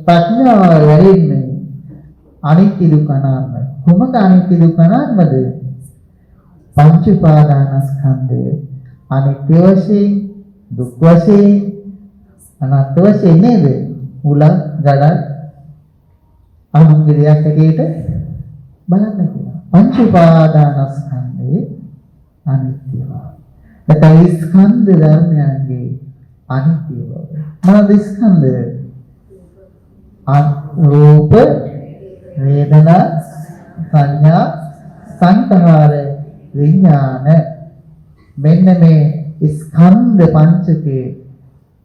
ප්‍රඥාව වැඩින්නේ අනිත්‍ය දුක් අනාත්ම. කොහොමද අනිත්‍ය දුක් අනාත්මද? පංච උපාදානස්කන්ධය අනිත්‍ය වශයෙන්, දුක් වශයෙන්, අනාත්ම වශයෙන් නේද? උලක් ගඩක් අනුන්ගේ දෙයක් හැටියට බලන්න කියලා. පංච උපාදානස්කන්ධය අනිත්‍යව. නැත්නම් ස්කන්ධ ධර්මයන්ගේ අනිත්‍ය බව. මොනවද ස්කන්ධය? රූප, වේදනා, සංඥා, සංඛාර, විඥාන. මෙන්න මේ ස්කන්ධ පංචකේ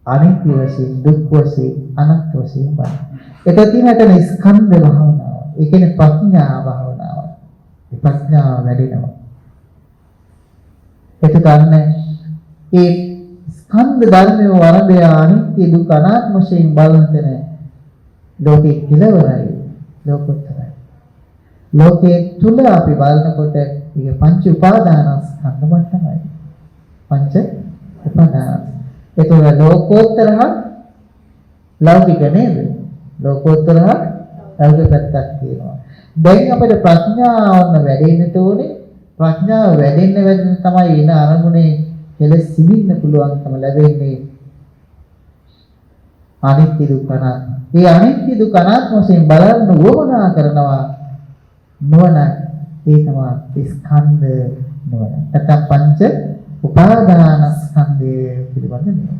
අනිත්‍ය වශයෙන්, දුක් වශයෙන්, අනාත්ම වශයෙන් බලන්න. ඒක තියෙනට ස්කන්ධ භාවනාව. ඒ කියන්නේ ප්‍රඥා භාවනාව. ඒ ප්‍රඥාව වැඩිනවා. එතකන්න ඒ ස්කන්ධ ධර්මයේ වරදය අනිත්‍ය දුක් අනාත්ම වශයෙන් බලන තැන ලෝකේ කෙලවරයි, ලෝකෝත්තරයි. ලෝකේ තුල අපි බලනකොට ඒක පංච උපාදානස්කන්ධ මට්ටමයි. පංච උපාදාන. ඒක ලෝකෝත්තර ලෞකික නේද? ලෝකෝත්තර ලෞකික පැත්තක් තියෙනවා. දැන් අපිට ප්‍රඥාවන්න වැඩෙන්න ඕනේ. ප්‍රඥාව වැඩෙන්න තමයි එන අරමුණේ කෙලෙස් සිඳින්න පුළුවන්කම ලැබෙන්නේ. අනිත්‍ය දුක්ඛ අනාත්ම. මේ අනිත්‍ය දුක්ඛ අනාත්ම වශයෙන් බලන්න උවමනා කරනවා නුවණ. ඒ තමයි ස්කන්ධ නුවණ. නැත්නම් පංච උපාදානස්කන්ධය පිළිබඳ නුවණ.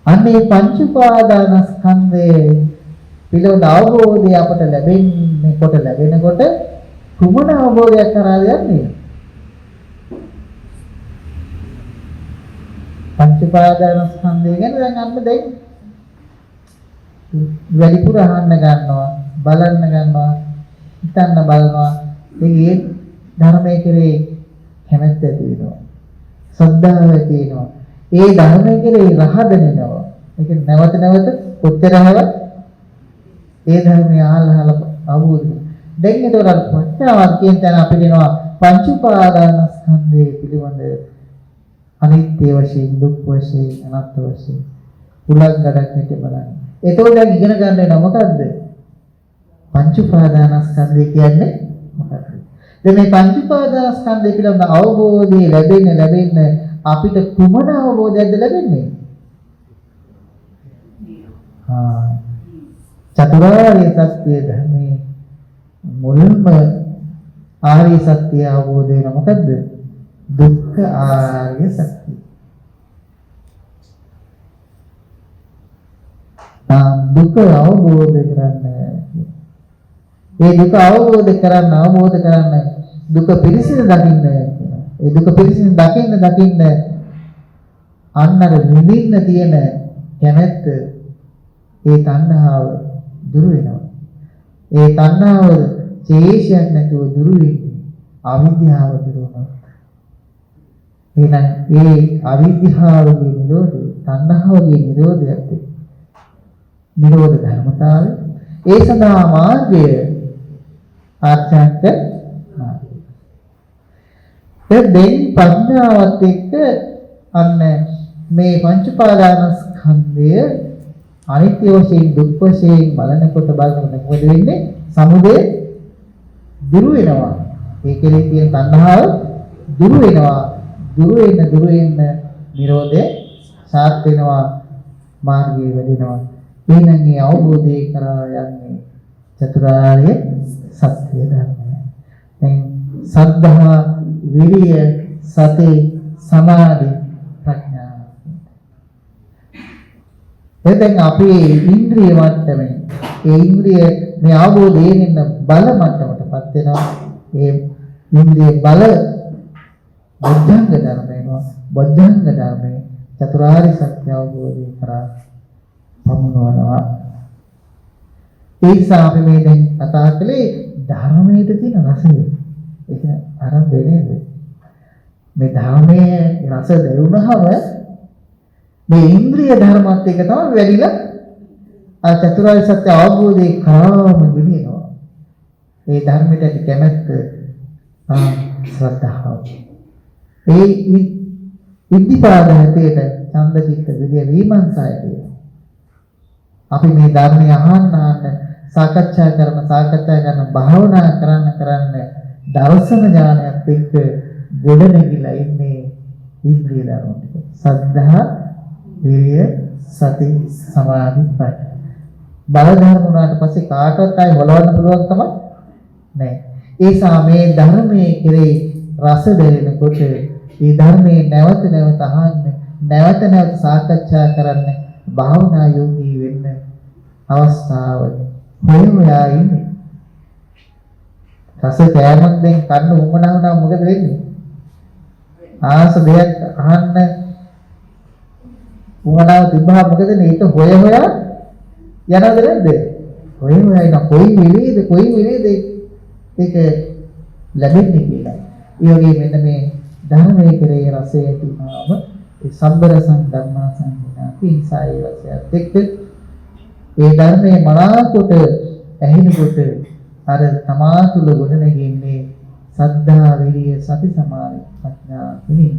අන්නේ පංච උපාදානස්කන්ධයේ පිළිබඳ අවබෝධය අපට ලැබෙනකොට කුමන අවබෝධයක් කරාද යන්නේ? පංච උපාදානස්කන්ධය ගැන දැන් අන්න දැන් වැඩිපුර අහන්න ගන්නවා, බලන්න ගන්නවා, හිතන්න බලනවා. ඒ ධර්මයේ කෙරේ කැමැත්ත ඇති වෙනවා. ශ්‍රද්ධාව ඇති වෙනවා. ඒ ධර්මයේ කෙරේ රහදෙනවා. ඒක නැවත නැවත කොච්චර හවත් ඒ ධර්මය අහලා අවබෝධ. දැන් ඒතකොට ප්‍රඥාවක් කියන තැන අපි දෙනවා පංච උපාදානස්කන්ධය පිළිබඳ අනිත්‍ය වශයෙන්, දුක් වශයෙන්, අනාත්ම වශයෙන් උලංගඩක් හිට බලන්න. එතකොට දැන් ඉගෙන ගන්න වෙනවා මොකද්ද? පංච උපාදානස්කන්ධය කියන්නේ මොකක්ද? දැන් මේ පංච උපාදානස්කන්ධය පිළිබඳ අවබෝධය ලැබෙන්න අපිට කුමන අවබෝධයක්ද ලැබෙන්නේ? චතුරාර්ය සත්‍ය ධර්මයේ මුල්ම ආර්ය සත්‍ය අවබෝධ වෙන මොකද්ද? දුක්ඛ ආර්ය සත්‍ය. දුක අවබෝධ කරන්න. ඒ දුක අවබෝධ කරන්න දුක පිරිසිදු දකින්න කියනවා. ඒ දුක පිරිසිදු දකින්න අන්නර නිදින්න තියෙන කැමැත්ත, ඒ තණ්හාව දුරු වෙනවා. ඒ තණ්හාව ශේෂයක් නැතුව දුරු වෙන්නේ අවිද්‍යාව දුරු වෙනවා. එහෙනම් ඒ අවිද්‍යාවගේ නිරෝධය, තණ්හාවගේ නිරෝධයත් නිරෝධ ධර්මතාවය. ඒ සඳහා මාර්ගය ආර්යංක මාර්ගය. දැන් ප්‍රඥාවත් එක්ක අන්න මේ පංච උපාදානස්කන්ධය අනිත්‍ය වශයෙන්, දුක් වශයෙන් බලනකොට මොකද වෙන්නේ? සමුදය දුරු වෙනවා. ඒ කෙරෙහි තියෙන තණ්හාව දුරු වෙනවා. දුරු වෙන්න නිරෝධය සාත් වෙනවා. මාර්ගය වැඩෙනවා. එහෙනම් මේ අවබෝධය කරා යන්නේ චතුරාර්ය සත්‍ය ධර්මය. දැන් සද්ධා, විරිය, සති, සමාධි, ප්‍රඥා. දැන් අපේ ඉන්ද්‍රිය මට්ටමේ ඒ ඉන්ද්‍රිය මේ අවබෝධයෙන් ඉන්න බල මට්ටමටපත් වෙනවා. ඒ ඉන්ද්‍රිය බල බොද්ධංග ධර්මයනවා. බොද්ධංග ධර්මයේ චතුරාර්ය සත්‍ය අවබෝධය කරා පමුණවනවා. ඒ නිසා අපි මේ දැන් කතා කළේ ධර්මයේ තියෙන රසය. ඒක ආරම්භ වෙන්නේ මේ ධර්මයේ රස දෙවුනහම මේ ඉන්ද්‍රිය ධර්මات එක තමයි වැඩිලා ආ චතුරාර්ය සත්‍ය අවබෝධය කරාම ගෙනියනවා. ඒ ධර්මයට ඇති කැමැත්ත, ශ්‍රද්ධාව. ඒ ඉද්ධිපාද හැටියට ඡන්ද චිත්ත විරිය විමර්ශය කියනවා. අපි මේ ධර්මය අහන්න සාකච්ඡා කරන භාවනා කරන්න දර්ශන ඥානයත් එක්ක ගොඩ නැගිලා ඉන්නේ ඉන්ද්‍රිය ධර්ම ටික. සද්ධා, විරිය, සති, සමාධි, ප්‍රඥා. බල ධර්ම උනාට පස්සේ කාටවත් ආයි හොලවන්න පුළුවන් තමයි නැහැ. ඒ සාමේ ධර්මයේ කෙරේ රස දැනෙනකොට ඒ ධර්මයේ නැවත නැවත අහන්න, නැවත නැවත සාකච්ඡා කරන්න, භාවනා යෝගී වෙන්න අවස්ථාව හොයලා ඉන්නේ. රස කෑමක් දැන් කන්න උවමනා වුණා මොකද වෙන්නේ? ආස දෙයක් අහන්න උවමනාව තිබ්බහම මොකද වෙන්නේ? ඒක හොය යනවද නැද්ද? හොය යන කොයි වෙලේද ඒක ලැබෙන්නේ කියලා. ඒ වගේ මෙන්න මේ ධර්මයේ කෙරේ රසය තිබුණාම ඒ සම්බර සංධර්මා සංඥා පින්සයි රසයත් එක්ක ඒ ධර්මයේ මනාකොට ඇහෙනකොට අර තමා තුළ ගොඩනැගෙන්නේ සද්ධා, විරිය, සති, සමාධි, ප්‍රඥා කියන